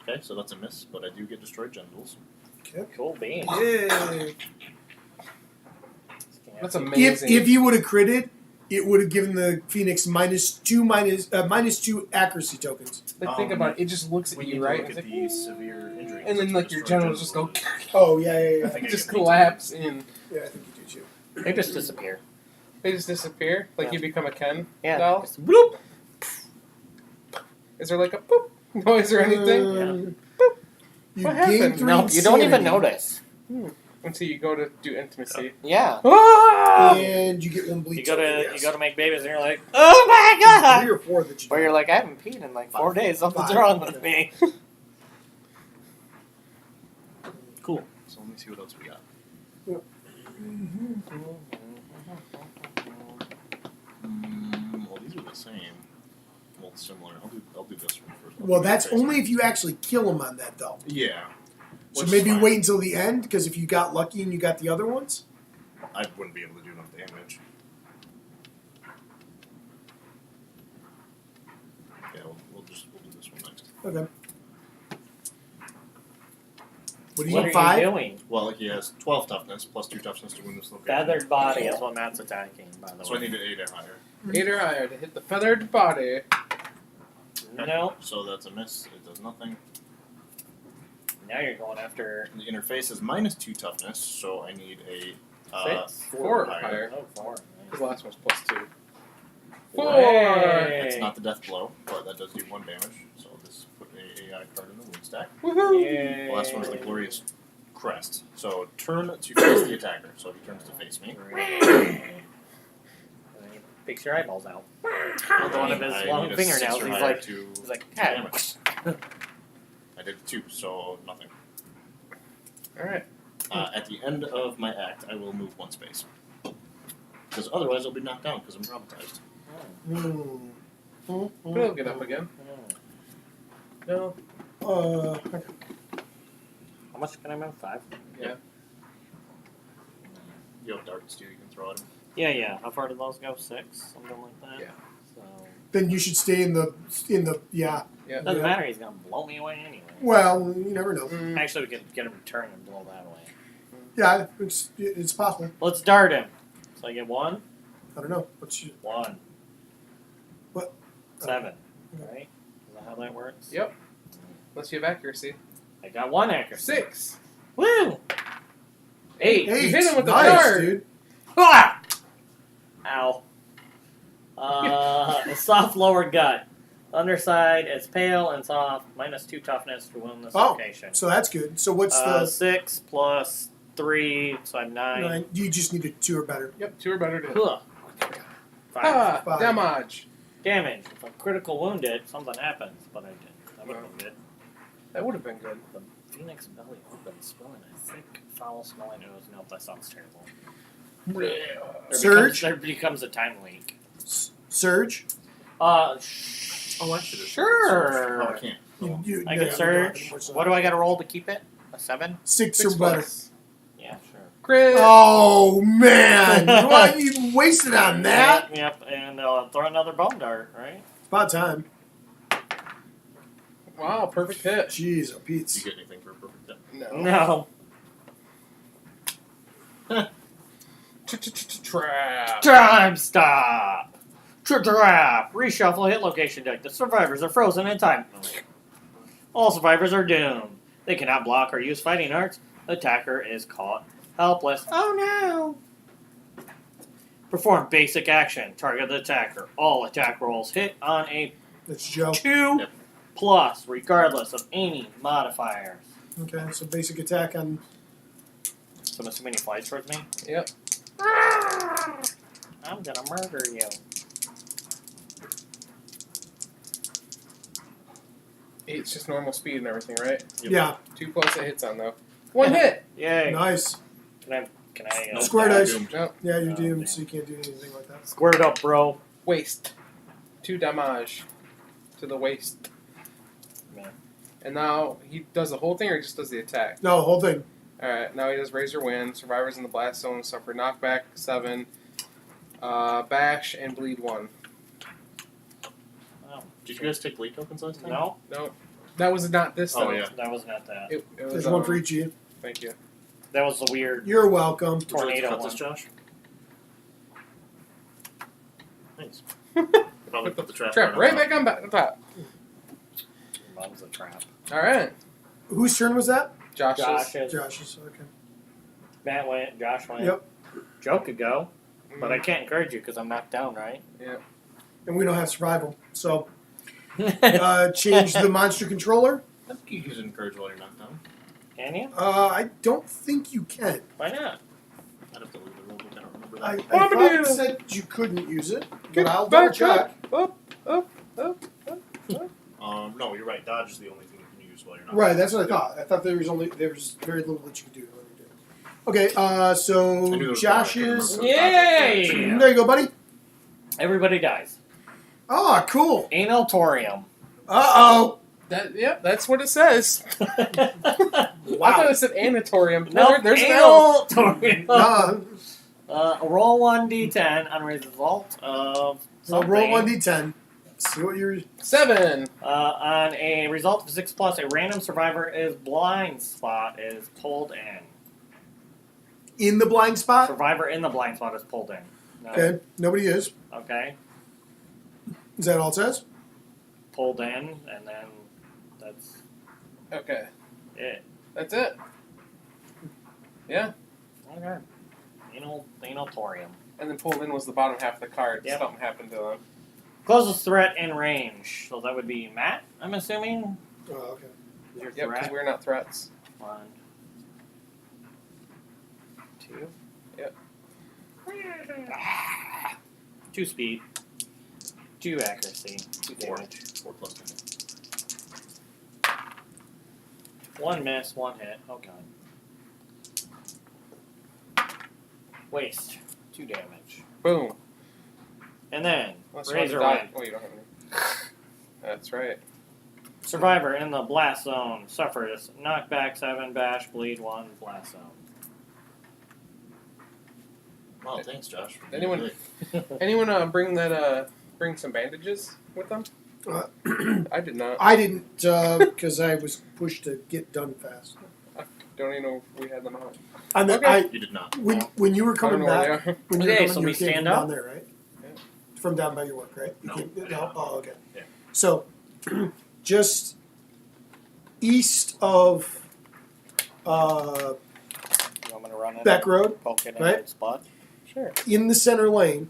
Okay, so that's a miss, but I do get destroyed genitals. Okay. Cool beans. Yay. That's If amazing. if you would have critted, it would have given the Phoenix minus two accuracy tokens. Like, think about it. It just looks at We you, need right? to look It's at like, the severe injury. and then, like, your Destroyed genitals just go... genitals. Oh yeah. I think I just get 18. collapse in. Yeah, I think you do too. They just disappear. They just disappear. Like, Yeah. you become a Ken Yeah. doll. Just bloop. Is there, like, a boop noise or anything? You What gain happened? 3 No, you don't even sanity, notice. Until you go to do intimacy. Yeah. Ah! and you get 1 bleach. You go to yes. you go to make babies and you're like, oh my god! 3 or 4 that you. Or you're like, I haven't peed in like 4 days. Something's 5. wrong with me. Cool. So let me see what else we got. Well, these are the same. Well, similar. I'll do this one first. Well, that's only if you actually kill him on that though. Yeah. So Which is maybe fine. wait until the end, because if you got lucky and you got the other ones. I wouldn't be able to do enough damage. Yeah, we'll do this one next. Okay. What do you What need? are 5? you doing? Well, he has 12 toughness plus 2 toughness to wound this location. Feathered body is what Matt's attacking, by the So I way. need an 8 or higher. 8 or higher to hit the feathered body. No, So that's a miss. It does nothing. now you're going after And the interface is minus 2 toughness, so I need a 6. 4 4 or or higher. higher. Oh, 4. The last one's plus 2. 4! Hey. It's not the death blow, but that does do 1 damage. So this put a AI card in the wound stack. Woohoo! Yay. The last one is the glorious crest. So turn to face the attacker. So he turns to face me. And then he picks your eyeballs out. With one of his I long need a 6 fingernails. or He's higher like, to "Hey." damage. I did 2, so nothing. Alright. At the end of my act, I will move 1 space. Because otherwise I'll be knocked down because I'm traumatized. But he'll get up again. No. How much can I move? 5? Yeah. You have darts too, you can throw at him. Yeah. How far do those go? 6? Something like that? Yeah. So, Then you should stay in the yeah. Yeah. doesn't Yeah. matter. He's going to blow me away anyway. Well, you never know. Mm. Actually, we could get him to turn and blow that away. Yeah, it's possible. Let's dart him. So I get 1. I don't know. What's your 1. What? 7. Right? Is that how that works? Yep. Unless you have accuracy. I got 1 accuracy. 6. Woo! 8. You hit him with the nice, dart. dude. Ah! Ow. A soft lower gut. Underside is pale and soft. Minus 2 toughness to wound this Oh. location. So that's good. So what's 6 plus 3, so I'm 9. 9? You just need a 2 or better. Yep, 2 or better to hit. Ugh. 5. Ah, 5. damage. Damage. If I critical wounded, something happens, but I didn't. That would have been good. That would have been good. The phoenix belly opens, spilling a thick, foul-smelling ooze. Nope, that sounds terrible. Surge? There becomes a time leak. Surge? Oh, I should have. Sure. Oh, I can't. I can surge. What do I got to roll to keep it? A 7? 6 or better. Yeah, sure. Crit. Oh man! What you wasted on that? Yep, and throw another bone dart, right? It's about time. Wow, perfect hit. Jeez, oh Did Pete. you get anything for a perfect hit? No. No. Trap. Time stop! Trap! Reshuffle hit location deck. The survivors are frozen in time. All survivors are doomed. They cannot block or use fighting arts. The attacker is caught helpless. Oh no! Perform basic action. Target the attacker. All attack rolls hit on a That's Joe. 2 Yep. plus, regardless of any modifiers. Okay, so basic attack on. So I'm assuming he flies towards me. Yep. I'm gonna murder you. It's just normal speed and everything, right? Yep. Yeah, 2 plus it hits on though. 1 hit. Yay! nice. Can I? Nope. Square dice. Doomed. No. Yeah, you're Oh, doomed, damn. so you can't do anything like that. Square it up, bro. Waist. 2 damage to the waist. Yeah. And now he does the whole thing, or he just does the attack. No, whole thing. All right. Now he does Razor Wind. Survivors in the blast zone suffer knockback 7, bash, and bleed 1. Oh, Did you guys take bleed tokens last time? no, No, that was not this. Oh, though. yeah. that was not that. It was. There's one for each of you. Thank you. That was the weird You're welcome. Would you like to tornado cut one. this, Josh? Thanks. Put Probably put the trap, Trap right back on the top. Mom's a trap. All right. Whose turn was that? Josh's. Josh's. Josh's. Okay. Matt went. Josh went. Yep. Joe could go, but I can't encourage you because I'm knocked down, right? And we don't have survival, so change the monster controller. I think you can encourage while you're knocked down. Can you? I don't think you can. Why not? I'd have to leave the rulebook. I don't remember I that. thought it said you couldn't use it, but Get I'll double back check. up. Up. No, you're right. Dodge is the only thing you can use while you're knocked Right, down. that's what I thought. I thought there was very little that you could do. Okay, I so knew there was Josh's. one. I couldn't remember. Yay! There you go, buddy. Everybody dies. Oh, cool. Anal torium. Uh-oh. That's what it says. I thought it said anatorium. No, There's an L. anatorium. Roll 1d10 on result of So something. roll 1d10. See what you're. 7. On a result of 6 plus, a random survivor is blind spot is pulled in. In the blind spot? Survivor in the blind spot is pulled in. No. Okay, nobody is. Okay. Is that all it says? Pulled in, and then that's Okay. it. That's it. Yeah. Okay. Anatorium. And then pulled in was the bottom half of the card. Yep. Something happened to them. Closest threat in range. So that would be Matt, I'm assuming. Oh, okay. Your Yep, because threat. we're not threats. 1, 2. Yep. 2 speed. 2 accuracy. 2 4. damage. 4 plus 1 miss, 1 hit. Oh god. Waste. 2 damage. Boom. And then, Unless Razor you want to Wing. die. Oh, you don't have any. That's right. Survivor in the blast zone suffers knockback 7, bash, bleed 1, blast zone. Well, thanks, Josh. Anyone- Anyone bring some bandages with them? I did not. I didn't, because I was pushed to get done fast. I don't even know if we had them out. And then Okay. You did not. when you were I don't coming know where back, they are. when you were Okay, coming, so you we came stand from up? down there, right? Yeah. From down by your work, right? You No, came- I did no? not. Oh, okay. Yeah. So, just east of You want me to run it? Beck Road, Poke it in right? its spot? Sure. in the center lane,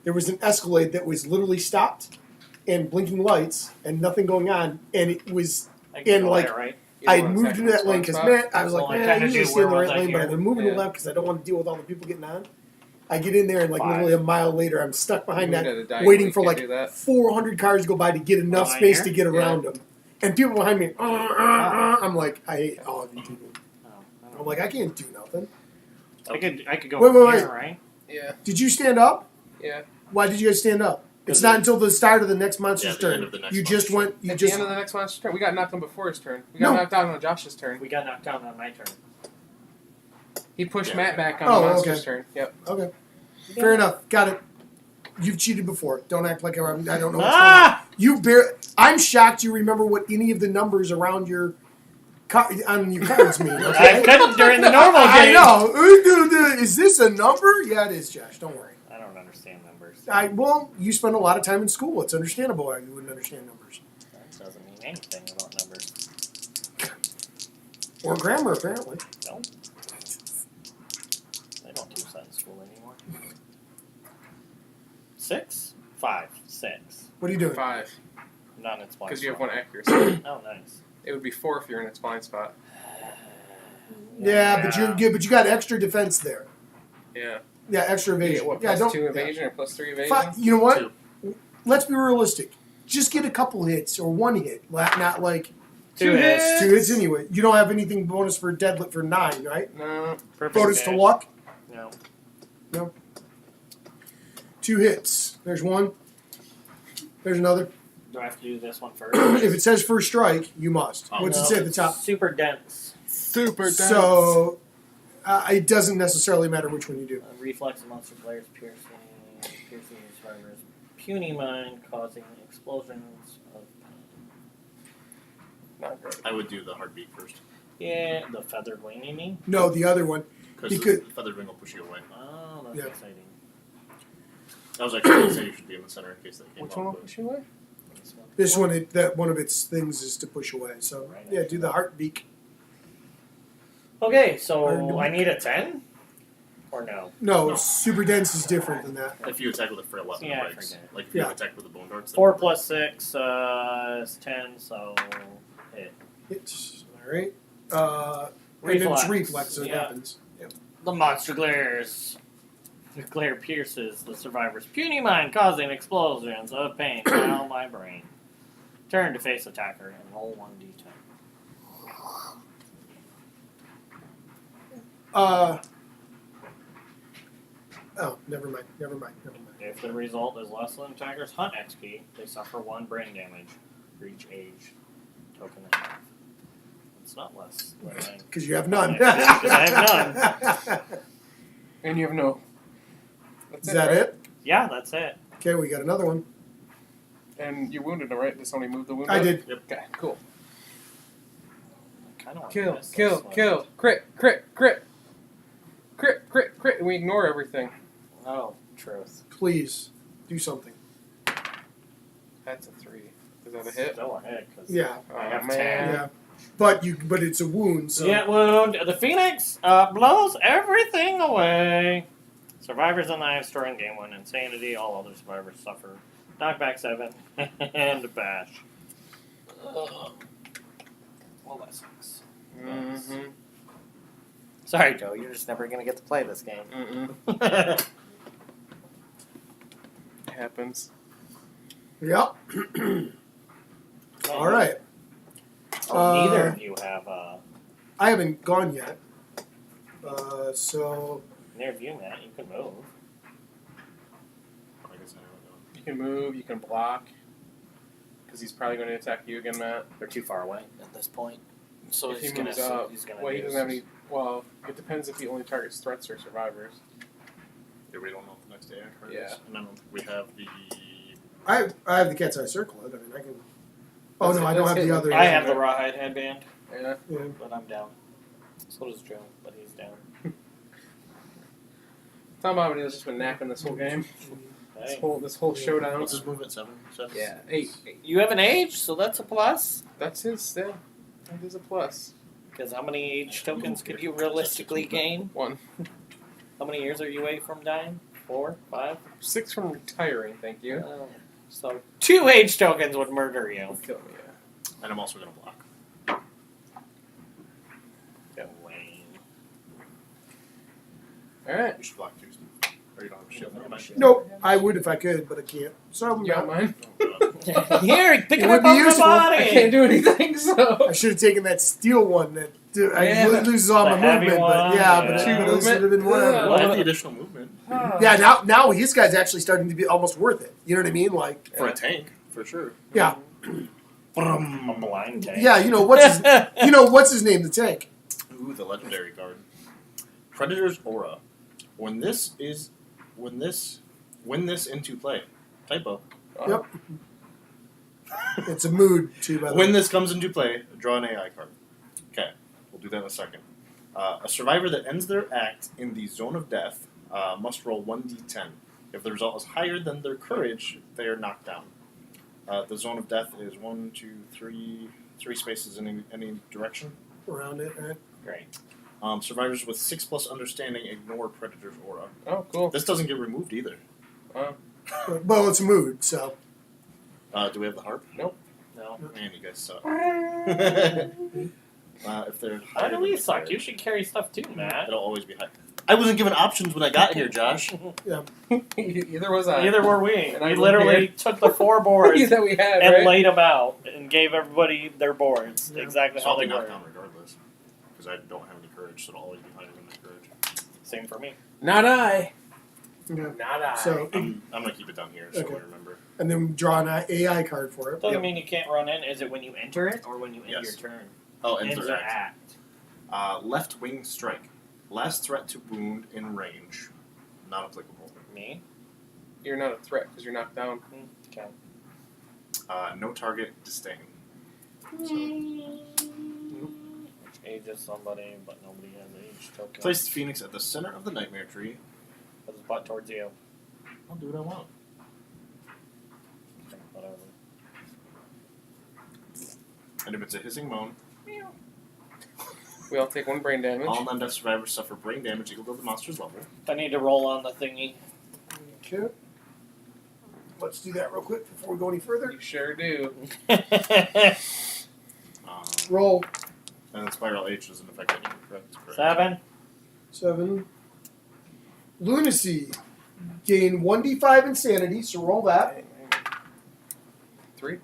there was an Escalade that was literally stopped and blinking lights and nothing going on, and it was. I can And, go like, there, right? You I don't had wanna moved attack into that the lane because, spot? man, I was So like, I man, kinda I usually do stay in the where right was I lane, but here? I've been moving to Yeah. the left because I don't want to deal with all the people getting on. I get in there and, like, 5. literally a mile later, I'm stuck behind You that, gotta die, waiting you for, can't like, do that. 400 cars to go by to get enough Am I space here? to get around them. And people behind me, I'm like, I hate all of you people. Oh, I don't I'm like, I can't do nothing. I could go Wait, from wait, here, wait. right? Yeah. Did you stand up? Yeah. Why did you guys stand up? It's 'Cause not it- until the start of the next monster's the end turn. of the next You monster's just went. You At just. the end of the next monster's turn, we got knocked down before his turn. We got No. knocked down on Josh's turn. We got knocked down on my turn. He pushed Yeah. Matt back on Oh, the monster's okay. turn. Yep. Okay. Fair enough. Got it. You've cheated before. Don't act like I don't know what's going on. Ah! I'm shocked you remember what any of the numbers around your on your cards mean. I Okay. couldn't during the normal I game. know. Is this a number? Yeah, it is, Josh. Don't worry. I don't understand numbers. Well, you spend a lot of time in school. It's understandable why you wouldn't understand numbers That doesn't mean anything about numbers. or grammar, apparently. No. They don't do that in school anymore. 6? 5. 6. What are you doing? 5. Not in its blind Because you have spot. 1 accuracy. Oh, nice. It would be 4 if you're in its blind spot. Yeah, but you got extra defense there. Yeah. Yeah, extra You get evasion. what, Yeah, plus don't. 2 yeah. evasion or plus 3 evasion? You know what? 2. Let's be realistic. Just get a couple hits or 1 hit, not like 2 hits. 2 hits anyway. You don't have anything bonus for deadlift for 9, right? No. Perfect Bonus to dash. luck. No. 2 hits. There's 1. There's another. Do I have to do this one first? If it says first strike, you must. Oh, What's No, it say at the top? Super dense. Super dense. So it doesn't necessarily matter which one you do. Reflex of monster players piercing survivors. Puny mind causing explosions of pain. Not great. I would do the heartbeat first. Yeah, the feathered wing, you mean? No, the other one. Because Because- the feathered wing will push you away. Oh, that's Yeah. exciting. I was actually going to say you should be in the center in case that came Which up. one will but- push you away? This one. This one, that one of its things is to push away. So Right. yeah, do the heartbeat. Okay, so I need a 10? Or no? No, No. super dense is different than that. If you attack with a frail weapon, Yeah, I it breaks. forget. Like if you Yeah. attack with a bone darts. then 4 it breaks. plus 6 is 10, so hit. It's all right. And it's Reflex. reflex, so it Yeah. happens. Yep. The monster glares. The glare pierces the survivor's puny mind, causing explosions of pain around my brain. Turn to face attacker and roll 1d10. Oh, never mind. If the result is less than attacker's hunt XP, they suffer 1 brain damage for each age token they have. It's not less. Because you have none. Because I have none. And you have no. That's Is that right? it? Yeah, that's it. Okay, we got another one. And you wounded him, right? Did somebody move the wound? I up? did. Okay, cool. I kind of want Kill, to kill, kill. Crit, crit, crit. Crit, crit, crit. And we ignore everything. Oh, truth. Please, do something. That's a 3. Is that a hit? Still a hit. Cause Yeah. I have Oh, 10. man. Yeah. But it's a wound, so. Yeah, wound. The Phoenix blows everything away. Survivors on the Ice Story gain 1 insanity. All other survivors suffer. Knockback 7 and bash. Well, that sucks. Mm-hmm. Sorry, Joe. You're just never gonna get to play this game. Mm-mm. Happens. Yep. All right. Neither of you have. I haven't gone yet. So. Neither of you, Matt. You can move. I guess I don't know. You can move, you can block. Because he's probably going to attack you again, Matt. They're too far away at this point. So If he's he gonna. moves up. He's gonna. Well, he use- doesn't have any. Well, it depends if he only targets threats or survivors. Yeah, we don't know what the next AI card Yeah. is. And then we have the. I have the cat's eye circlet. I mean, I can. Oh That's no, it, I don't that's have it. the other. I have the rawhide headband, Yeah. Yeah. but I'm down. So does Joe, but he's down. Tom Bombadil's just been napping this whole game. Hey. This whole showdown. What's his movement? 7? Yeah, 8. You have an age, so that's a plus. That's his, yeah. That is a plus. Because how many age tokens could you realistically gain? 1. How many years are you away from dying? 4, 5? 6 from retiring, thank you. Oh. So 2 age tokens would murder you. Kill me, yeah. And I'm also going to block. Go Wayne. Alright. You should block too. Or you don't have a shield. Never mind. Nope, I would if I could, but I can't. So You got mine? Oh, God. Here, pick It it would up be off the useful. body. I can't do anything, so. I should have taken that steel one that Yeah. loses all The my heavy movement. But one, yeah, yeah. but Two it would have been movement. whatever. Well, I have the additional movement. Yeah, now his guy's actually starting to be almost worth it. You know what I mean? Like, For a tank, for sure. yeah, A blind tank. yeah. You know what's his name? The tank. Ooh, the legendary card. Predator's Aura. When this into play. Typo. Yep. It's a mood too. By the When way. this comes into play, draw an AI card. Okay, we'll do that in a second. A survivor that ends their act in the zone of death must roll 1d10. If the result is higher than their courage, they are knocked down. The zone of death is 1, 2, 3 spaces in any direction. Around it, right? Great. Survivors with 6+ understanding ignore Predator's Aura. Oh, cool. This doesn't get removed either. Well, it's a mood, so. Do we have the harp? No. Man, you guys suck. If they're How higher do than we the suck? courage, You should carry stuff too, Matt. it'll always be high. I wasn't given options when I got here, Josh. Either was I. Neither were we. And I We went literally here. took the 4 boards that we had, and right? laid them out and gave everybody their boards Yeah. exactly So how I'll they be knocked were. down regardless. Because I don't have any courage, so it'll always be higher than my courage. Same for me. Not I. Yeah. Not I. So, I'm going to keep it down here so Okay. we remember. and then draw an AI card for it. Doesn't mean you can't run in. Is it when you enter it or when you end Yes. your turn? Oh, Ends ends your their act. act. Left wing strike. Last threat to wound in range. Not applicable. Me? You're not a threat because you're knocked down. Okay. No target disdain. Ages somebody, but nobody has age token. Place the Phoenix at the center of the Nightmare Tree. Put his butt towards you. I'll do what I want. Whatever. And if it's a hissing moan, We all take 1 brain damage. all non-death survivors suffer brain damage equal to the monster's level. I need to roll on the thingy. Okay. Let's do that real quick before we go any further. You sure do. Roll And then Spiral H doesn't affect any correct? 7. 7. Lunacy. Gain 1d5 insanity, so roll that. 3.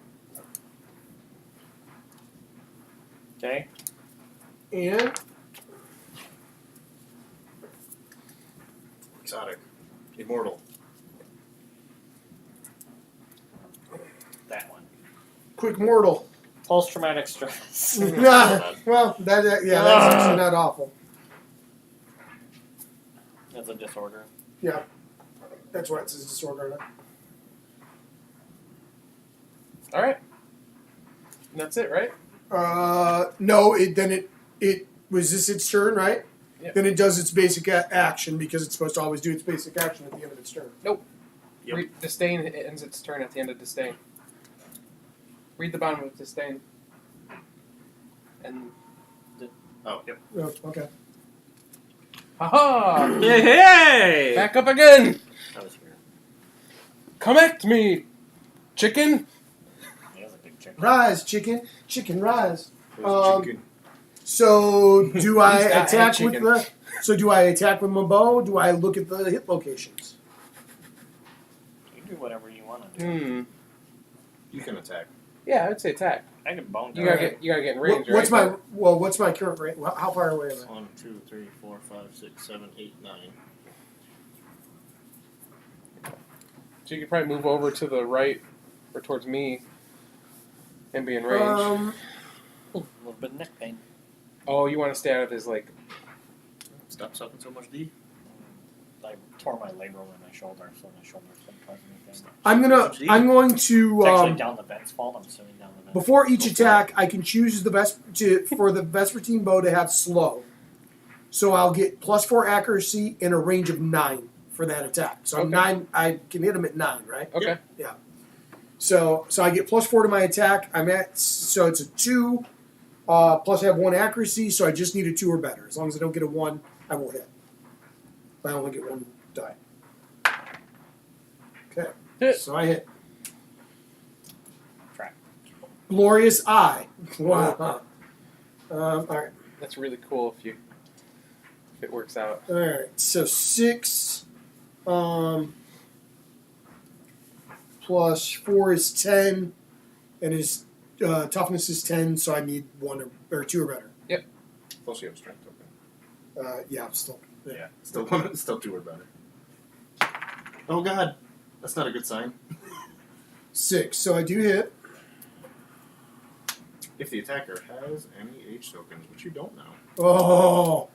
Okay. And Exotic. Immortal. That one. quick mortal. Post-traumatic stress. Well, that's actually not awful. That's a disorder. Yeah, that's why it says disorder. All right. And that's it, right? No. It was this its turn, right? Yep. Then it does its basic action because it's supposed to always do its basic action at the end of its turn. Nope. Yep. Disdain ends its turn at the end of disdain. Read the bottom of disdain. And Oh, yep. Oh, okay. haha! Hey, hey! Back up again. That was weird. Come at me, chicken. He has a big chicken. Rise, chicken, rise. Where's the chicken? So do I He's got attack a with chicken. the? So do I attack with my bow? Do I look at the hit locations? You can do whatever you want to do. You can attack. Yeah, I would say attack. I can bone You down. gotta get in range, What's right? what's my current range? How far away am I? 1, 2, 3, 4, 5, 6, 7, 8, 9. So you could probably move over to the right or towards me and be in range. A little bit of neck pain. Oh, you want to stay out of his like? Stop sucking so much D. I tore my labrum in my shoulder, so my shoulder's been causing me pain. I'm going It's to actually down the vent's fault. I'm swimming down the vent. before each attack, I can choose for the Vespertine bow to have slow. So I'll get +4 accuracy and a range of 9 for that attack. So I'm Okay. 9. I can hit him at 9, right? Okay. So I get +4 to my attack. So it's a 2. Plus I have 1 accuracy, so I just need a 2 or better. As long as I don't get a 1, I won't hit. I only get 1 die. Okay. Hit. So I hit. Track. Glorious Eye. Wow. All right. That's really cool if it works out. All right. So 6 plus 4 is 10, and his toughness is 10, so I need 1 or 2 or better. Plus you have strength token. Yeah, still. Yeah. Still 2 or better. Oh god. That's not a good sign. 6. So I do hit. If the attacker has any H tokens, which you don't know, Oh,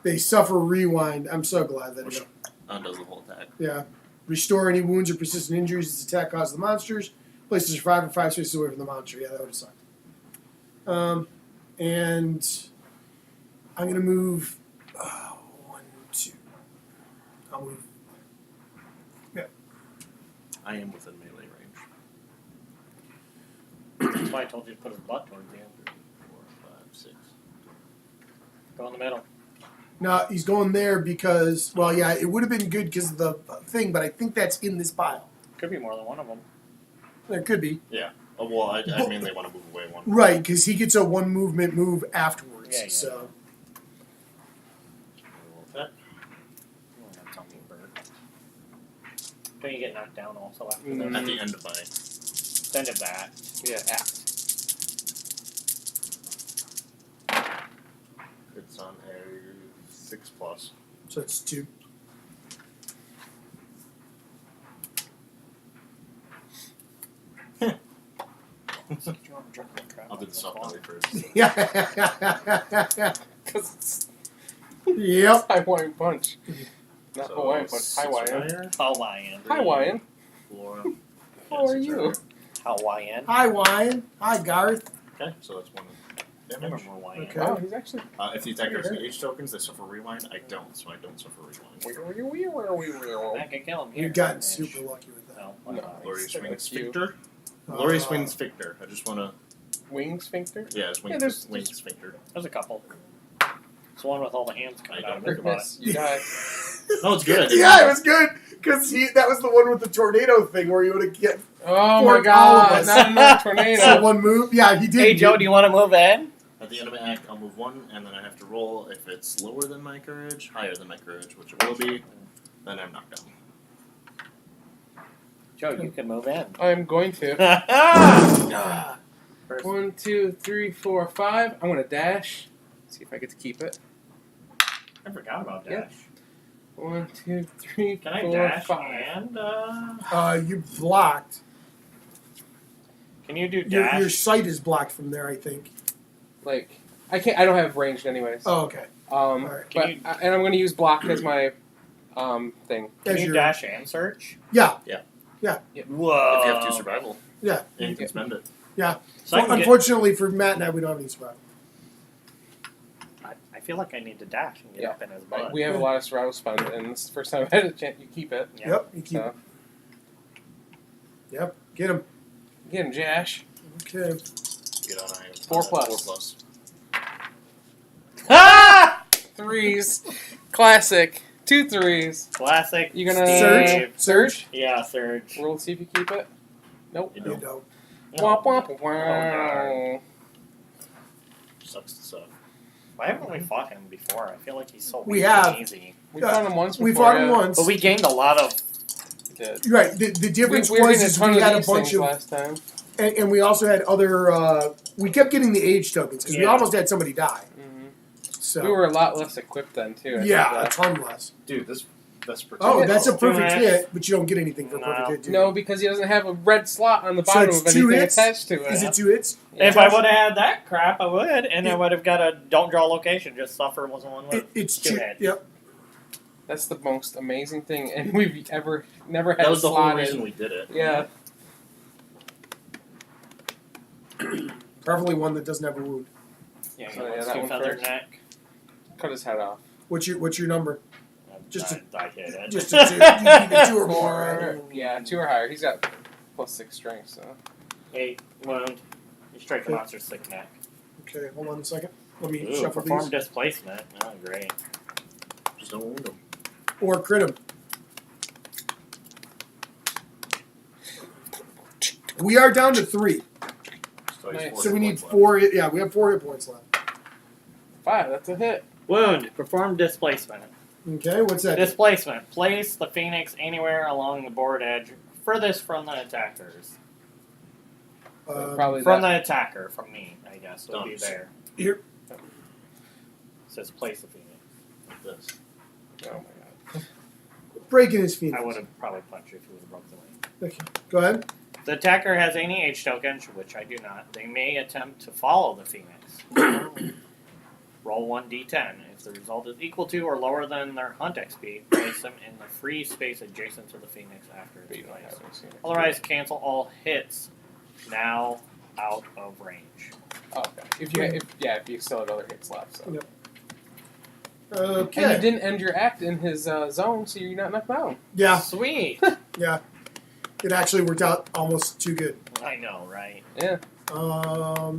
they suffer rewind. I'm so glad that which undoes the whole attack. yeah. Restore any wounds or persistent injuries this attack causes the monsters. Places are 5 or 5 spaces away from the monster. Yeah, that would have sucked. And I'm gonna move 1, 2. I'll move. I am within melee range. That's why I told you to put his butt towards you. 3, 4, 5, 6. Go in the middle. No, he's going there because, well, yeah, it would have been good because of the thing, but I think that's in this pile. Could be more than one of them. There could be. Oh, well, I mainly want to move away one. Right, because he gets a 1 movement move afterwards. Yeah. So Oh, that's on me, bird. Don't you get knocked down also after that? At the end of my. End of that. Yeah, act. It's on a 6 plus. so it's 2. I'll do the soft belly first. Yeah. Because it's Yep. Hawaiian punch. Not So, Hawaiian punch. 6 Hawaiian. fire, Hawaiian. Hawaiian. 4. How are you? Hawaiian. Hi, Wyan. Hi, Garth. Okay, so that's 1 I damage. remember Hawaiian. Okay. Wow, he's actually. If the attacker has any H tokens, they suffer rewind. I don't, so I don't suffer rewind. I can kill him here. You've gotten super lucky with that. No, No. Glorious Still Wings got you. Sphincter. Glorious Wings Sphincter. I just want to. Wing sphincter? Yeah, it's Yeah, Wings, there's- wings Sphincter. There's a couple. It's the one with all the hands coming I out. don't Think about it. Miss, you die. No, it's good. I didn't Yeah, know it was good because that was the one with the tornado thing where you would have get Oh For my all god, of us. not another tornado. so 1 move. Yeah, he did. Hey Joe, do you want to move in? At the end of my act, I'll move 1, and then I have to roll if it's lower than my courage, higher than my courage, which it will be. Then I'm knocked down. Joe, you can move in. I'm going to. First, 1, 2, 3, 4, 5. I'm gonna dash. See if I get to keep it. I forgot about Yeah. dash. 1, 2, 3, Can I 4, dash 5. and You blocked. Can you do Your dash? sight is blocked from there, I think. Like I can't. I don't have ranged anyways. Oh, okay. But Can you- and I'm going to use block as my thing. Can As you your- dash and search? Yeah. Whoa. If you have 2 survival, Yeah. you can spend it. So I, can get, Unfortunately for Matt and I, we don't have any survival. I feel like I need to dash and get Yeah. up in his butt. We have a lot of survival spend, and this is the first time I had a chance. You keep it. Yeah. Yep. You keep. So Yep. Get him. get him, Josh. Okay. Get on I 4 plus. 4 plus. Ah! 3s. Classic. 2 3s. Classic. You gonna Steve. Surge. Yeah, Surge. Roll to see if you keep it. Nope. You You know, don't. Womp womp darn. wow. sucks to suck. Why haven't we fought him before? I feel like he's so We weak have. and easy. We fought him once. We before, fought him yeah. once. But we gained a lot of. We did. Right. The difference we were was getting a is ton we of had a these bunch things of, last time. and we also had other. We kept getting the age tokens because we Yeah. almost had somebody die. hmm So We were a lot less equipped then too. I yeah, a think ton less. Dude, this protects. Oh, that's a Two perfect hits. hit, but you don't get anything for a No. perfect hit. Do you? No, because he doesn't have a red slot on the So bottom it's of 2 anything hits? attached to it. Is it 2 hits? If I would have had that crap, I would, and I would have got a don't draw location. Just suffer was one with. It's 2 2. hits. Yep. That's the most amazing thing, and we've never had That a was the slot whole reason in. we did it. Yeah. Preferably one that doesn't have a wound. Yeah, So, yeah, let's that do one feathered first. neck. Cut his head off. What's your number? Just I hit it. Just a 2. You need a 2 or more. Right? Or, yeah, 2 or higher. He's got +6 strength, so. 8 wound. You strike the monster's thick neck. Okay, hold on a second. Let me Ooh, shuffle perform these. displacement. Oh, great. Just don't wound them. Or crit him. We are down to 3, So, he's Nice. 4 so hit we need points left. 4. Yeah, we have 4 hit points left. 5, that's a hit. Wound. Perform displacement. Okay, what's that? Displacement. Place the phoenix anywhere along the board edge, furthest from the attackers. Probably From that. the attacker, from me, I guess. It'll be Dumps. there. Here. It says place the phoenix. Like this. Oh my god. Breaking his feet. I would have probably punched you if you would have broke the wing. Okay, go ahead. If the attacker has any H tokens, which I do not, they may attempt to follow the phoenix. Roll 1d10. If the result is equal to or lower than their hunt XP, place them in the free space adjacent to the phoenix after But its you don't place. have it. Otherwise, cancel all hits now out of range. Oh, okay. If you still have other hits left. So. Yep. And you Okay. didn't end your act in his zone, so you're not knocked down. Yeah, Sweet! yeah. It actually worked out almost too good. I know, right? Yeah.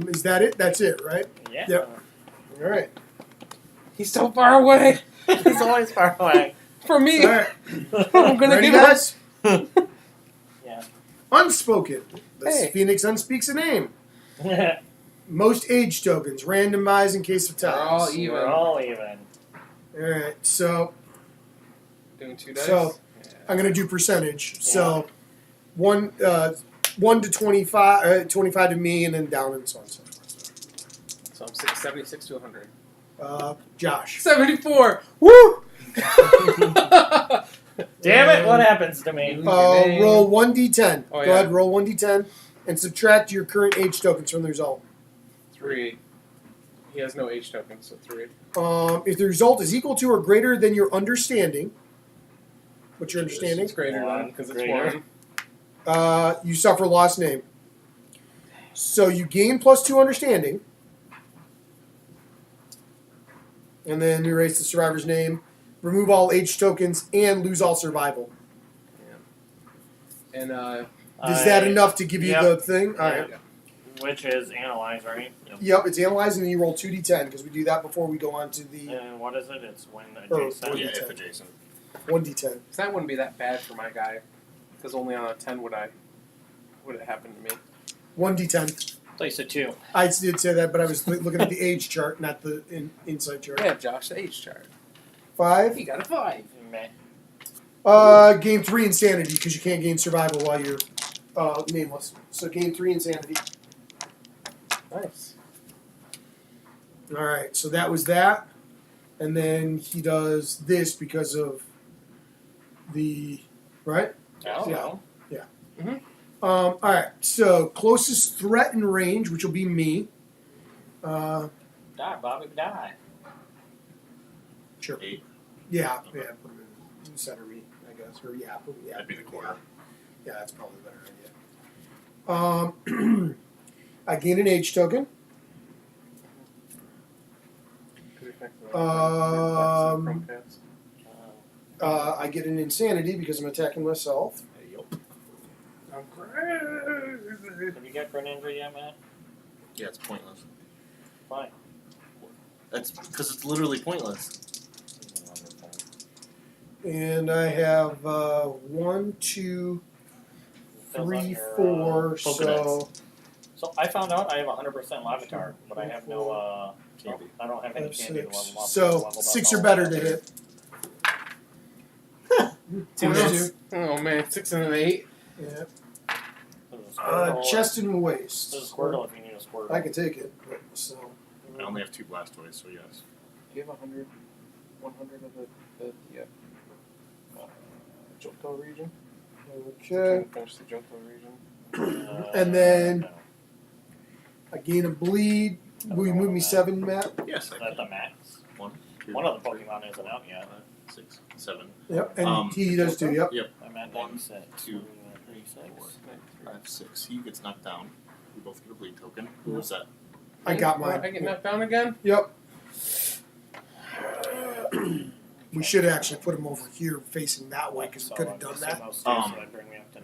Is that it? That's it, right? Yeah. Yep. All right. He's so far away He's always far away. from me. All right. I'm gonna Ready, give him. guys? Yeah. Unspoken. This Hey. Phoenix unspeaks a name. Most age tokens, randomized in case of They're all ties. even. We're all even. All right. So Doing 2 dice. So, I'm gonna do percentage. So 1 to 25, 25 to me, and then down and so on and so forth. So I'm 76 to 100. Josh. 74. Woo! Damn it! What happens to me? Roll 1d10. Oh, Go yeah. ahead, roll 1d10 and subtract your current age tokens from the result. 3. He has no H tokens, so 3. If the result is equal to or greater than your understanding, what's your understanding? It's greater One, than because it's greater. 1. You suffer lost name. So you gain +2 understanding, and then you erase the survivor's name, remove all H tokens, and lose all survival. And Is that enough to give you Yep. the thing? All right. Which is analyze, right? Yep, it's analyzing, and you roll 2d10 because we do that before we go on to the And what is it? It's when Oh, adjacent. Yeah, 1d10. if adjacent. 1d10. so that wouldn't be that bad for my guy, because only on a 10 would it happen to me. 1d10. Place a 2. I did say that, but I was looking at the age chart, not the inside chart. Yeah, Josh, the H chart. 5. He got a 5. Meh. Gain 3 insanity because you can't gain survival while you're nameless. So gain 3 insanity. Nice. All right, so that was that, and then he does this because of the right. I don't Yeah. know. All right. So closest threat in range, which will be me. Die, Bobby, die. Sure. 8. Yeah. Put him in center me, I guess. Or yeah. That'd be the corner. Yeah, that's probably a better idea. I gain an H token. I get an insanity because I'm attacking myself. Yup. I'm crazy. Have you got Greninja yet, Matt? Yeah, it's pointless. Fine. That's because it's literally pointless. And I have 1, 2, Fills 3, out your, 4. Pokedex. So I found out I have 100% Lavatar, but I have no. Candy. I don't have any 5, candy to 6. level up. So Leveled up 6 all or better the to way. hit. Two Two. hits. Oh man, 6 and an 8. Yeah. There's a Squirtle. Chest and There's a waist. Squirtle if you need a Squirtle. I can take it. So I only have 2 Blastoise, so yes. Do you have 100 of the Johto region? okay. Trying to finish the Johto region. And then- No. I gain a bleed. Will you move me 7, Matt? Yes, Is I that can. the max? 1, 2, One of the 3, Pokemon isn't out yet. 5, 6, 7, Yep. And he does too. Yep. I'm at 1, 96. 2, 36. 5, 6. He gets knocked down. We both get a bleed token. Who was that? I got mine. I get knocked down again? Yep. We should actually put him over here facing that way because we could have done that.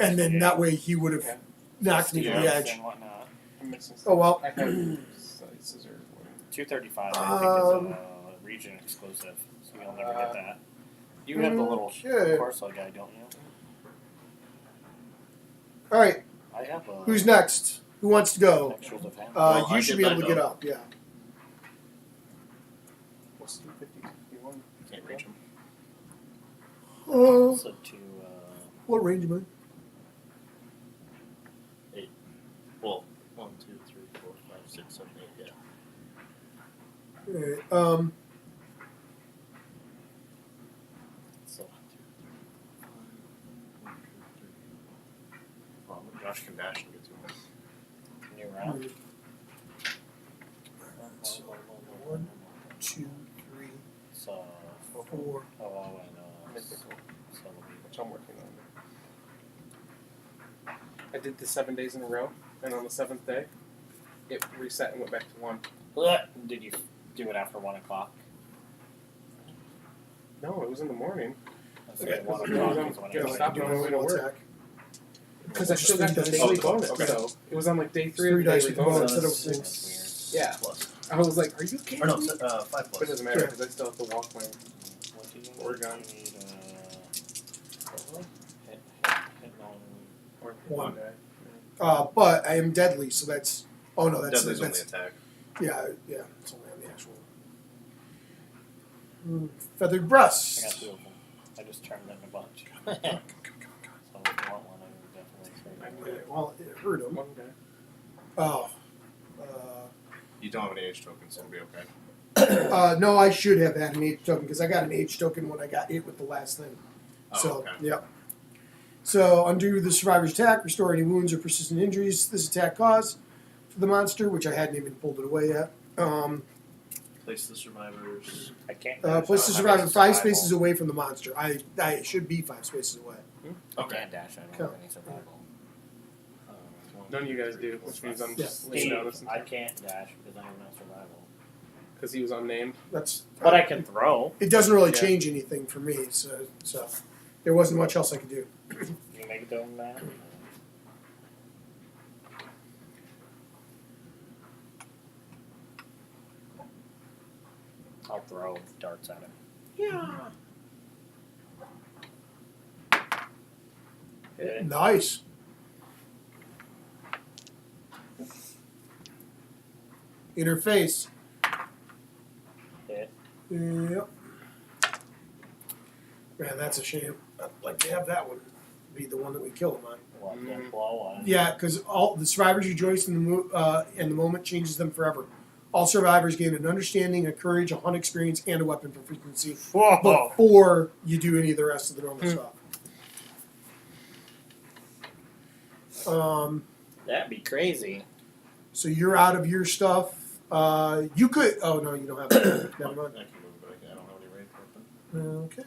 And then that way he would have Okay. knocked me from the edge. And whatnot. I'm missing Oh well. I have scissors. 235 I think is Um, a region exclusive, so you'll never get that. You have the little okay. Corso guy, don't you? All right. I have a. Who's next? Who wants to go? Extras of hand. Well, You I should did be able that to get up. up. Yeah. What's 250, 51? Can't reach him. Oh. So to What range am I? Well, 1, 2, 3, 4, 5, 6, 7, 8. Yeah. All right. so 1, 2, 3. Well, Josh can dash and get to him. new round. So 1, 2, 3, So 4. hello and Mythical, Celebi. which I'm working on. I did the 7 days in a row, and on the 7th day, it reset and went back to 1. Did you do it after 1 o'clock? No, it was in the morning. I said Okay. 1 Yeah, o'clock I'm is when gonna it stop Do on you my way want to to work. attack? Because I still got the Just daily 3 dice. bonus, Okay. so it was on like day 3 3 of the dice daily with the bonus. bonus. Instead of That's Yeah. Plus. I was like, are you kidding Or no, me? 5 But it plus. doesn't matter Yeah. because I still have to walk my. What do you need? Oregon. You need hit on Or One. guy. But I am deadly, so that's. Oh no, that's Deadly's only that's attack. yeah. It's only on the actual. Feathered I got breast. 2 of them. I just turned them a bunch. Come on, So if you want one, I would definitely Okay, well, it hurt him. One guy. Oh. You don't have an age token, so it'll be okay. No, I should have had an H token because I got an H token when I got hit with the last thing. Oh, So, okay. yep. So, undo the survivor's attack, restore any wounds or persistent injuries this attack caused for the monster, which I hadn't even pulled it away yet. Place the survivors. I can't. Place the survivor 5 spaces away from the monster. I should be 5 spaces away. I Okay. can't dash. I don't Okay. have any survival. None of you guys do, which means I'm just Yeah. laying down this Steve, I can't dash because I have no survival. because he was unnamed. That's. But I can throw. It doesn't really Yeah. change anything for me, so there wasn't much else I could do. Can you make it to him, Matt? I'll throw darts at him. Yeah. Hit. Nice. Interface. Hit. Yep. Man, that's a shame. I'd like to have that one be the one that we kill him on. What? Mm. Death blow on. Yeah, because all the survivors you join in the moment changes them forever. All survivors gain an understanding, a courage, a hunt experience, and a weapon proficiency Whoa. before you do any of the rest of the normal stuff. That'd be crazy. So you're out of your stuff. You could. Oh no, you don't have it. Never mind. I can move, but I don't have any range weapon. Okay.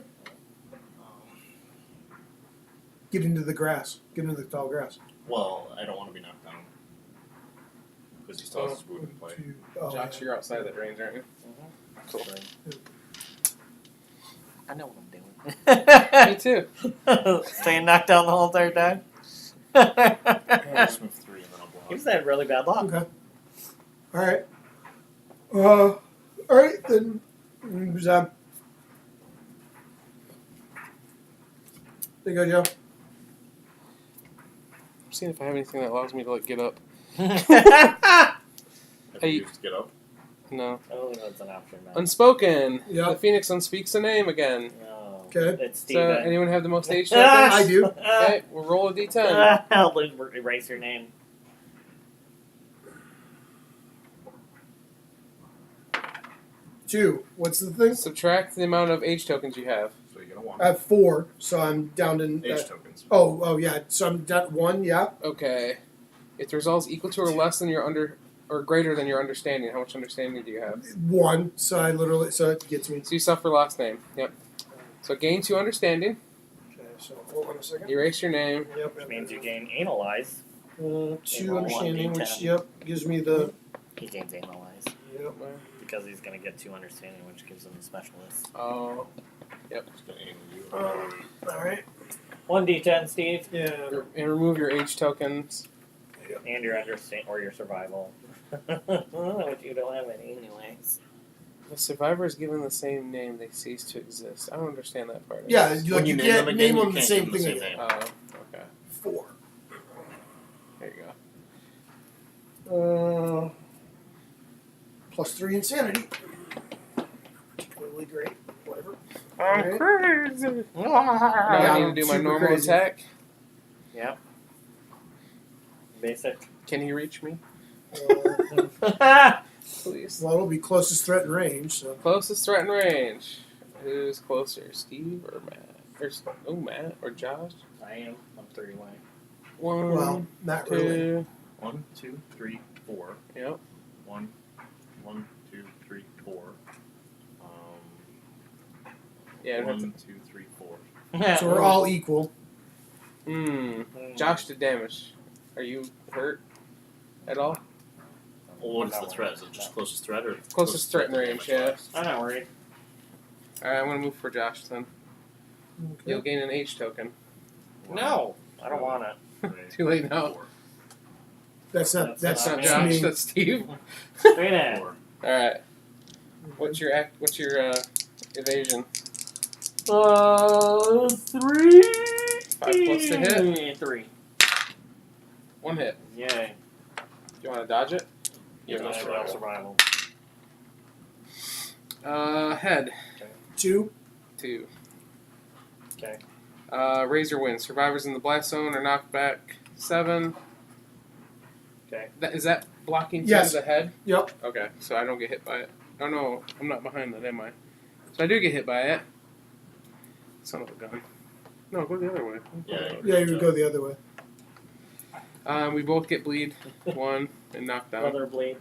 Get into the grass. Get into the tall grass. Well, I don't want to be knocked down. Because he still has his move in play. Josh, you're outside that range, aren't you? Cool. I know what I'm doing. Me too. Staying knocked down the whole entire time. I'll just move 3 and then I'll block. He was had really bad luck. Okay. All right. All right then. Who's up? There you go, Joe. I'm seeing if I have anything that allows me to like get up. Have Hey. you used get up? No. I don't think that's an option, man. Unspoken. Yep. The Phoenix unspeaks a name again. No. Okay. It's So, Steven. anyone have the most H tokens? I do. Okay, we'll roll a d10. I'll erase your name. Two. What's the thing? Subtract the amount of H tokens you have. So you get a 1. I have 4, so I'm down to. H tokens. Oh yeah. So I'm down 1. Yeah. Okay. If the result is equal to or less than your or greater than your understanding, how much understanding do you have? 1. So it gets me. So you suffer last name. Yep. So gain 2 understanding. Okay. So hold on a second. Erase your name. Yep. Which means you gain analyze. 2 roll understanding, 1d10. which gives me the. He gains analyze. Yep. Because he's going to get 2 understanding, which gives him the specialist. Oh. It's going to aim at you. All right. 1d10, Steve. Yeah. And remove your H tokens. And your understand or your survival. Which you don't have any anyways. The survivor is given the same name, they cease to exist. I don't understand that part. Yeah. When You you name can't them name again, you them the can't same give them thing the same again. name. Oh, okay. 4. There you go. Plus 3 insanity. Particularly great. Whatever. I'm Alright. crazy. Now Yeah, I need I'm to do my super normal crazy. attack. Yep. Basic. Can he reach me? Please. Well, it'll be closest threat and range. So Closest threat and range. Who's closer, Steve or Matt? Matt or Josh? I am. I'm 30 away. 1, well, not 2. really. 1, 2, 3, 4. Yep. 1, 2, 3, 4. Yeah. I'd have 1, 2, 3, 4. So we're all equal. Josh did damage. Are you hurt at all? Well, what is the threat? Is it just closest threat or Closest threat and range, yeah. I'm not worried. Alright, I'm gonna move for Josh then. Okay. You'll gain an H token. No, I don't want it. Too late now. 4. That's not. That's That's, That's not not just Josh, me. that's Steve. Straight ahead. 4. Alright. What's your evasion? 3. 5 plus to hit. 3. 1 hit. Yay. Do you want to dodge it? You have no survival. Head. 2. 2. Okay. Razor wins. Survivors in the blast zone are knocked back 7. Okay. Is that blocking 2 Yes. to the head? Yep. Okay, so I don't get hit by it. Oh no, I'm not behind that, am I? So I do get hit by it. Son of a gun. No, go the other way. Yeah. Yeah, you would go the other way. We both get bleed 1 and knocked down. Another bleed.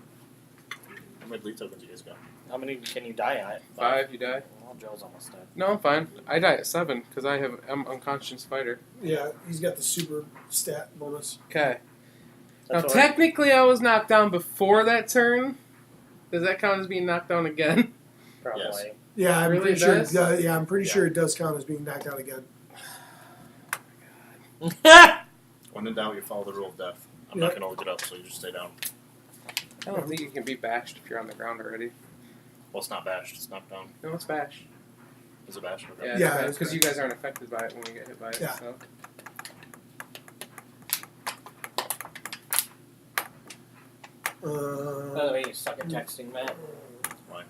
How many bleed tokens you guys got? How many can you die at? 5, you die. Well, Joe's almost dead. No, I'm fine. I die at 7 because I'm unconscious fighter. Yeah, he's got the super stat bonus. Okay. Now That's all right. technically, I was knocked down before that turn. Does that count as being knocked down again? Probably. Yes. Yeah, I'm Really pretty sure. does? Yeah, I'm pretty Yeah. sure it does count as being knocked out again. When in doubt, you follow the rule of death. I'm Yeah. not going to look it up, so you just stay down. I don't think you can be bashed if you're on the ground already. Well, it's not bashed. It's knocked down. No, it's bash. Is it bashed? Okay. Yeah, Yeah, because you guys aren't affected by it when you get hit by it. Yeah. So. By the way, you suck at texting, Matt. Why?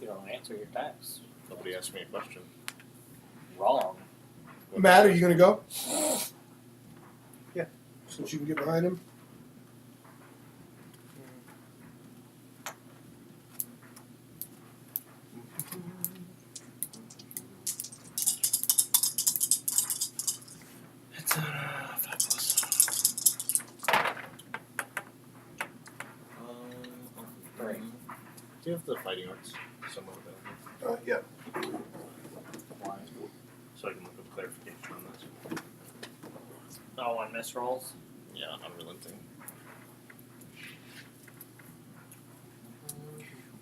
You don't answer your texts. Nobody asked me a question. Wrong. Matt, are you gonna go? Yeah. Since you can get behind him. It's 3. Do you have the fighting arts somewhere available? Yeah. Why? So I can look up clarification on this. Oh, on misrolls? Yeah, unrelenting.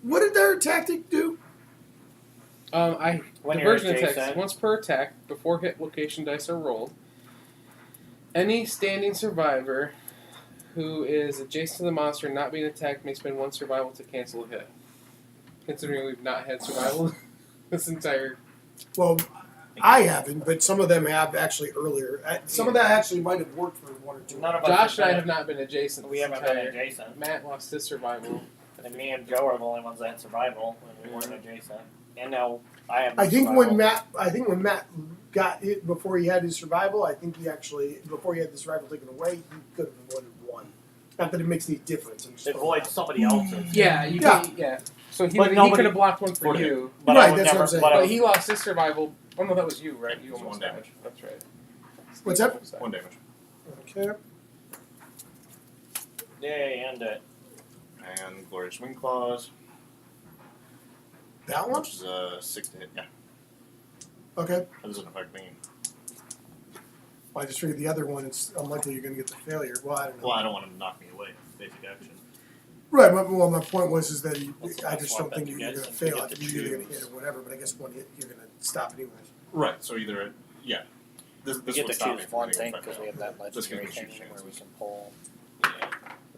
What did their tactic do? When Diversion you're attacks. adjacent. Once per attack, before hit location dice are rolled, any standing survivor who is adjacent to the monster not being attacked may spend 1 survival to cancel a hit. Considering we've not had survival this entire... Well, I haven't, but some of them have actually earlier. Some of that actually might have worked for 1 or 2. None of us Josh and I been- have not been adjacent We this haven't been entire... adjacent. Matt lost his survival. And me and Joe are the only ones that had survival, and we weren't adjacent. And now I have. I think survival. when Matt got it before he had his survival, I think he actually before he had the survival taken away, he could have avoided 1. Not that it makes any difference. I'm just It voids somebody else's. Yeah, you Yeah. can, yeah. So he But could nobody- have blocked 1 for you. But Right, I would that's what never, I'm saying. But I But would, he lost his survival. Oh no, that was you, right? You It was almost 1 died. damage. That's right. What's that? 1 damage. Okay. yay, end it. And Glorious Wing Claws, That one? which is 6 to hit. Yeah, Okay. that doesn't affect me. Well, I just figured the other one, it's unlikely you're going to get the failure. Well, I don't know. Well, I don't want him to knock me away. Basic action. Right. My point was that What's the I best just don't weapon think to you're get going to since we fail. I get to think you're either going to choose? hit or whatever, but I guess 1 hit, you're going to stop anyways. Right. So either yeah, this We get would to stop me choose from one hitting thing with because we have that Just give legendary me thing shoot where we chances. can pull Yeah.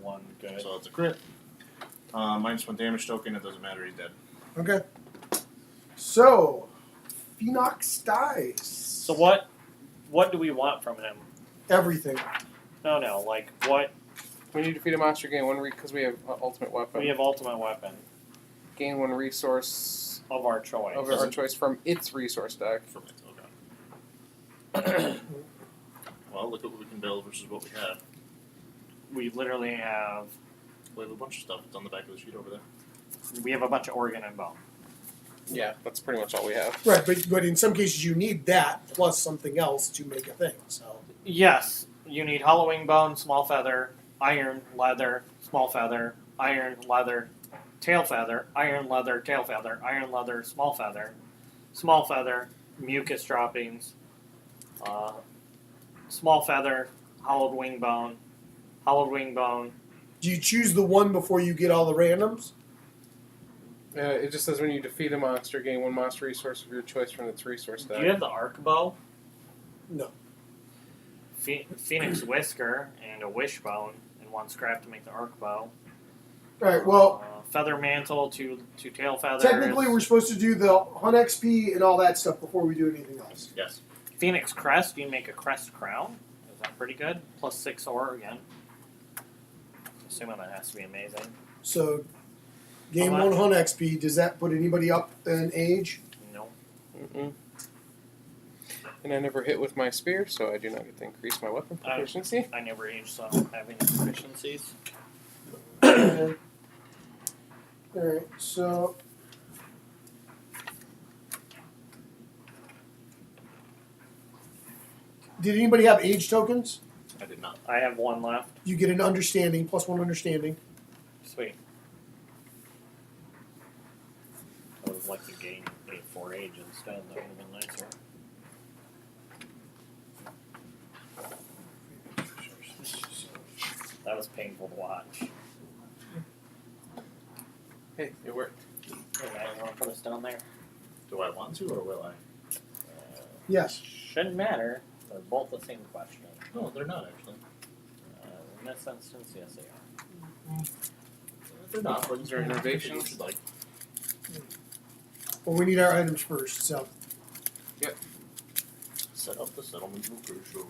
1 good. So it's a crit. -1 damage token. It doesn't matter. He's dead. Okay. So, Phoenix dies. So what do we want from him? Everything. No, like what? When you defeat a monster, gain 1 because we have ultimate weapon. We have ultimate weapon gain 1 resource of our choice. of our choice from its resource deck. From it. Okay. Well, look at what we can build versus what we have. We literally have We have a bunch of stuff. It's on the back of the sheet over there. a bunch of organ and bone. Yeah, that's pretty much all we have. Right, but in some cases you need that plus something else to make a thing. So Yes, you need hollowing bone, small feather, iron, leather, small feather, iron, leather, tail feather, iron, leather, tail feather, iron, leather, small feather, mucus droppings, small feather, hollowed wing bone, do you choose the one before you get all the randoms? It just says when you defeat a monster, gain 1 monster resource of your choice from its resource Do deck. you have the arc bow? No. Phoenix whisker and a wishbone and 1 scrap to make the arc bow. All right. Well, Feather mantle, two tail feathers. technically we're supposed to do the hunt XP and all that stuff before we do anything else. Yes. Phoenix crest. You can make a crest crown. Is that pretty good? Plus 6 ore again. Assuming that has to be amazing. So, game How 1 much? hunt XP. Does that put anybody up in age? No. Mm-mm. And I never hit with my spear, so I do not get to increase my weapon proficiency. I never aged, so I don't have any deficiencies. Okay. All right. So. Did anybody have age tokens? I did not. I have 1 left. You get an understanding, plus 1 understanding. Sweet. I would like to gain 4 age instead. That would have been nicer. That was painful to watch. Hey, it worked. Okay, you want to put us down there? Do I want to or will I? Yes. Shouldn't matter. They're both the same question. No, they're not actually. In this instance, yes, they are. They're not. But Is there innovation? you should like. Well, we need our items first. So. Set up the settlement location.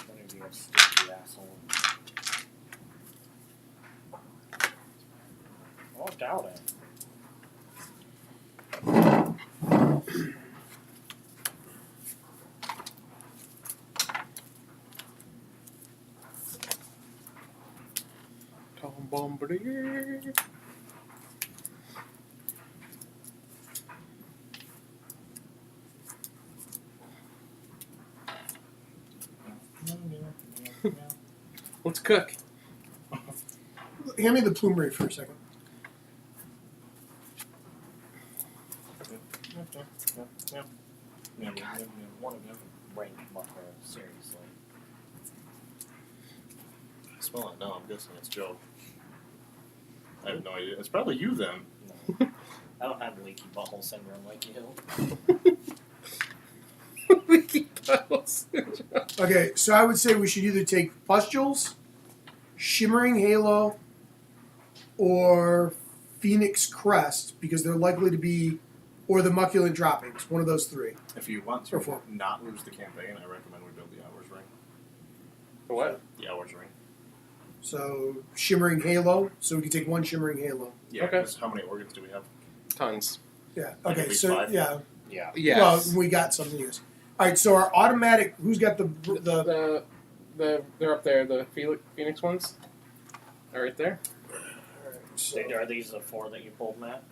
One of you are stinky asshole. I don't doubt it. Bombardier. Let's cook. Hand me the plumery for a second. One of them rank bucker, seriously. I smell it now. I'm guessing it's Joe. I have no idea. It's probably you then. No. I don't have leaky butthole syndrome like you. Leaky bottles. Okay, so I would say we should either take Pustules, Shimmering Halo, or Phoenix Crest, because they're likely to be, or the Mucculent Droppings, one of those three. If you want Or to four. not lose the campaign, I recommend we build the Hours Ring. What? The Hours Ring. So, Shimmering Halo, so we can take one Shimmering Halo. Yeah, Okay. 'cause how many organs do we have? Tons. Yeah, Like okay, at least so, 5? yeah. Yeah. Yes. Well, we got some years. Alright, so our automatic, who's got the They're up there. The Phoenix ones are right there. Alright, so, Are these the 4 that you pulled, Matt?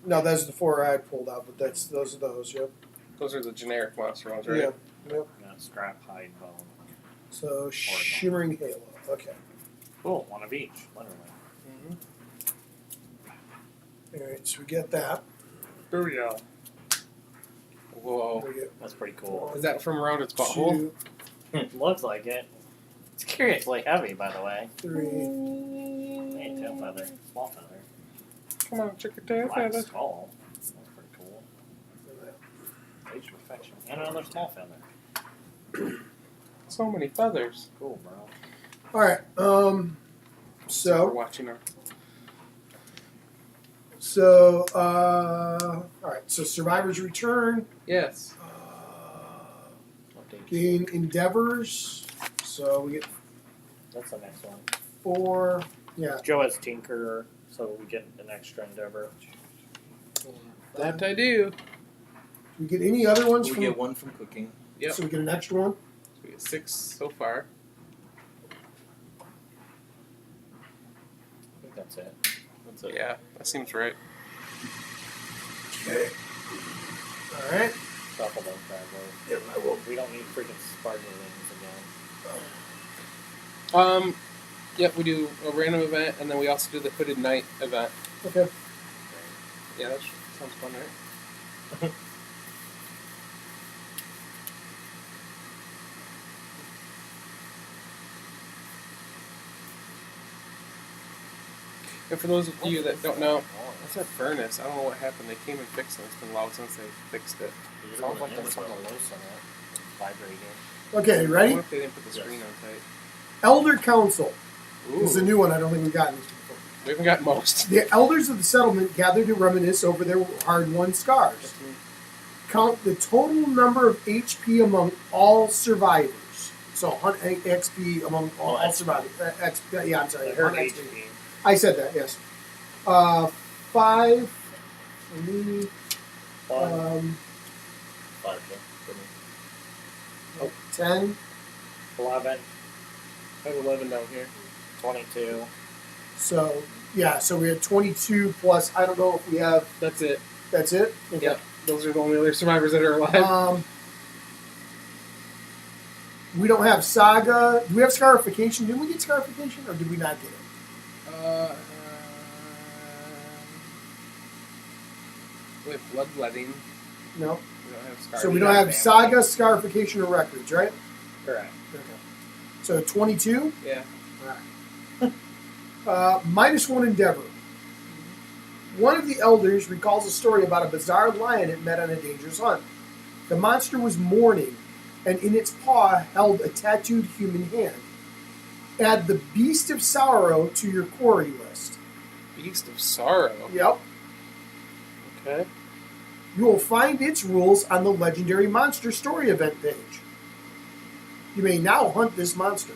no, those are the 4 I pulled out, but those are those, yep. Those are the generic monster ones, right? Yeah, yep. Got scrap, hide, bone. So, Shimmering Halo, okay. Cool, one of each, literally. Alright, so we get that. Booyah. Whoa. We get That's pretty cool. Is that from around its butthole? 2, Looks like it. It's curiously heavy, by the way. 3. Hey, tail feather. Small feather. Come on, check your tail Black feather. skull. That's pretty cool. Age of perfection. And another small feather. So many feathers. Cool, bro. Alright, We're so, watching our. alright, so Survivor's Return, Yes. Update. gain Endeavors, so we get That's the next one. 4, yeah. Joe has Tinker, so we get an extra endeavor. That I do. We get any other ones We from, get one from cooking. Yep. so we get an extra one? We get 6 so far. I think that's it. That's it. Yeah, that seems right. Okay. Alright. Couple those bad boys. Yeah, I will. We don't need freaking sparkly wings again. Yep, we do a random event, and then we also do the Hooded Knight event. Okay. Yeah, that sounds fun, right? And for those of you that don't know, that's our furnace. I don't know what happened. They came and fixed it. It's been loud since they fixed it. It sounds like there's something loose in it. It's vibrating. Okay, I ready? wonder if they didn't put the screen on tight. Elder Council. Ooh. This is a new one. I don't think we've gotten this before. We haven't got most. The elders of the settlement gather to reminisce over their hard-won scars. Count the total number of HP among all survivors. So, 100 XP among all XP. survivors. Yeah, I'm sorry. I heard 100 HP. I said that, yes. 5 for me. 1, 5, yeah. 10. 11, I have 11 down here. 22. So, yeah, so we have 22 plus, I don't know if we have, That's it. that's it? Okay. Yep. Those are the only other survivors that are alive. We don't have Saga. Do we have Scarification? Did we get Scarification or did we not get it? We have bloodletting. No. We don't have scar. So we don't have Saga, Scarification, or Records, right? Correct. Okay. So 22. Yeah. -1 Endeavor. One of the elders recalls a story about a bizarre lion it met on a dangerous hunt. The monster was mourning, and in its paw held a tattooed human hand. Add the Beast of Sorrow to your quarry list. Beast of Sorrow. Yep. Okay. You will find its rules on the Legendary Monster Story event page. You may now hunt this monster.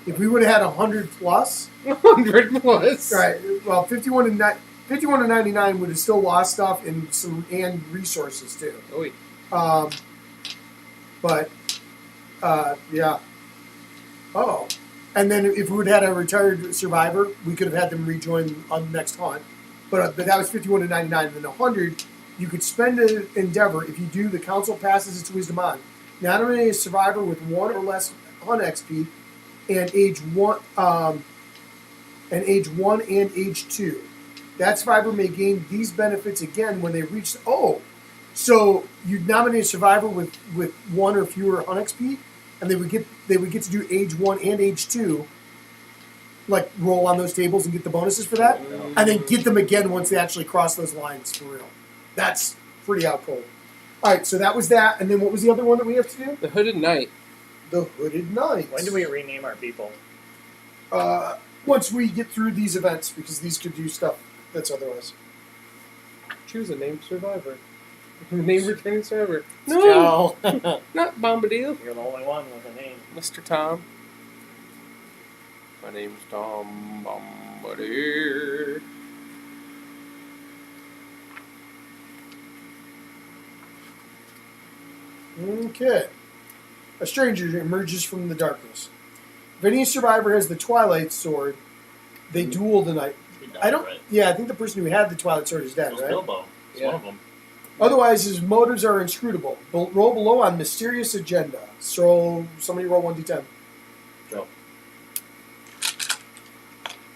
If we would have had 100 plus, 100 plus. right? Well, 51 and 99 would have still lost stuff and resources too. Oh, wait. But yeah. Oh, And then if we would have had a retired survivor, we could have had them rejoin on the next hunt. But that was 51 to 99. And then 100, you could spend an endeavor if you do. The council passes its wisdom on. Nominate a survivor with 1 or less hunt XP, and age 1, and age 2. That survivor may gain these benefits again when they reach. Oh, so you nominate a survivor with 1 or fewer hunt XP, and they would get to do age 1 and age 2. Like roll on those tables and get the bonuses for that, and then get them again once they actually cross those lines for real. That's pretty out cold. All right, so that was that, and then what was the other one that we have to do? The Hooded Knight. The Hooded Knight. When do we rename our people? Once we get through these events, because these could do stuff that's otherwise. Choose a named survivor. Name returning survivor. No, Not Bombadil. you're the only one with a name. Mr. Tom. My name's Tom Bombadil. Okay. A stranger emerges from the darkness. If any survivor has the Twilight Sword, they duel the night. He died, I don't. Right? Yeah, I think the person who had the Twilight Sword is It dead, was right? Bilbo. It's Yeah. one of them. Otherwise, his motives are inscrutable. Roll below on mysterious agenda. So somebody roll 1d10. Joe.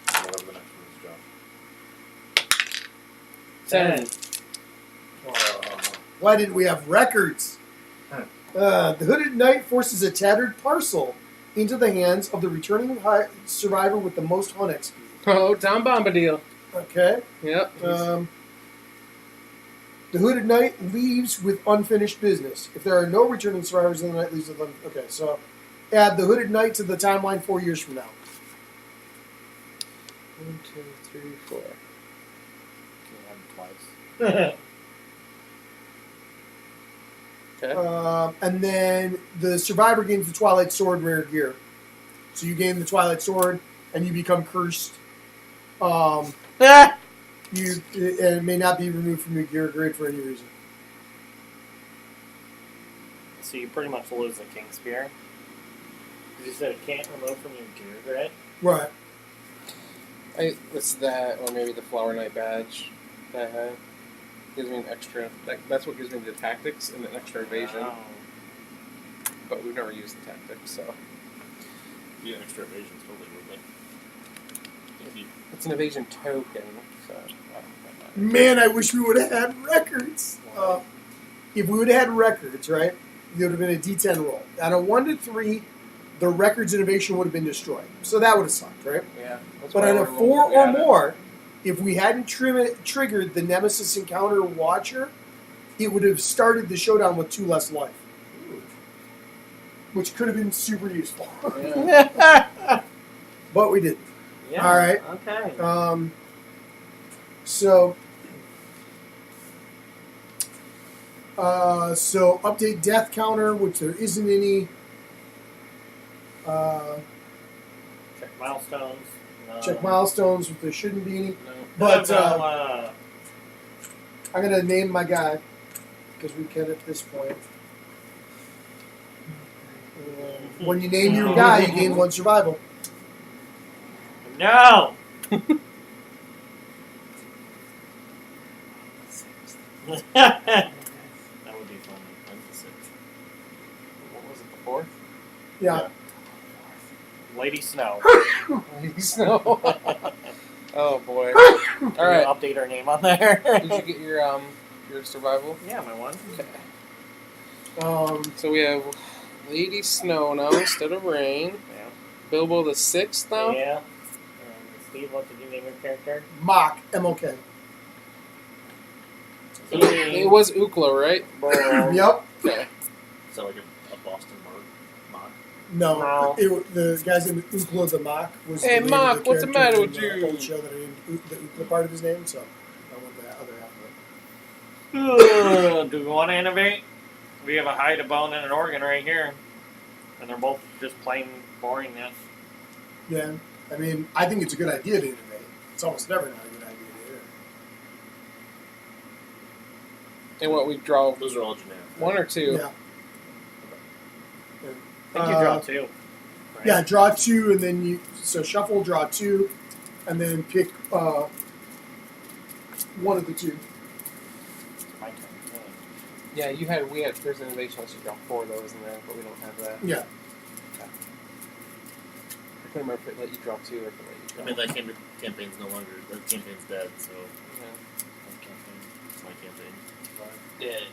Whatever the next one is, Joe. 10. Why didn't we have records? The Hooded Knight forces a tattered parcel into the hands of the returning survivor with the most hunt XP. Oh, Tom Bombadil. Okay. Yep. The Hooded Knight leaves with unfinished business. If there are no returning survivors, then the knight leaves with okay, so add the Hooded Knight to the timeline 4 years from now. 1, 2, 3, 4. Can you have them twice? Okay. And then the survivor gains the Twilight Sword rare gear. So you gain the Twilight Sword, and you become cursed. And it may not be removed from your gear grade for any reason. So you pretty much lose the King Spear. You said it can't remove from your gear grid. Right. It's that, or maybe the Flower Knight badge that I have. Gives me an extra. That's what gives me the tactics and an extra evasion. Oh. But we've never used the tactics, so. Yeah, extra evasion's totally worth it. If you- It's an evasion token, so. Man, I wish we would have had records. If we would have had records, right, it would have been a D10 roll. On a 1 to 3, the records innovation would have been destroyed. So that would have sucked, right? Yeah. That's But why I on a would've 4 rolled or the more, if we hadn't triggered the Nemesis Encounter Watcher, it would have started the showdown with 2 less life. Which could have been super useful. Yeah. But we didn't. Yeah. All right. Okay. So update death counter, which there isn't any. Check milestones. No. Check milestones, which there shouldn't be any. No. But No, I'm going to name my guy, because we can at this point. When you name your guy, you gain 1 survival. no. That would be funny. What was it before? Yeah. Lady Snow. Snow. Oh boy. Can All right. you update her name on there? Did you get your survival? Yeah, my one. Okay. So we have Lady Snow now instead of Rain. Yeah. Bilbo the 6th now. Yeah. And Steve, what did you name your character? Mock, M-O-K. It was Ukla, right? Yep. Okay. Is that like a Boston mock? No. No. The guy's name was Ukla the Mock. Was Hey, the name Mock, of the what's the character matter with in the you? old show that I named the Ukla part of his name, so I want the other half of it. Do we want to innovate? We have a hide, a bone, and an organ right here. And they're both just plain boringness. Yeah. I mean, I think it's a good idea to innovate. It's almost never not a good idea to innovate. And what we draw, Those are all generic. 1 or 2? Yeah. I think you draw 2. right? Yeah, draw 2, and then shuffle, draw 2, and then pick one of the 2. My turn. Yeah, we had there's innovation unless you drop 4 of those in there, but we don't have that. Yeah. I couldn't remember if it let you drop 2 or if it let you I drop. mean, that campaign's no longer. That campaign's dead, so Yeah. it's my campaign. Dead.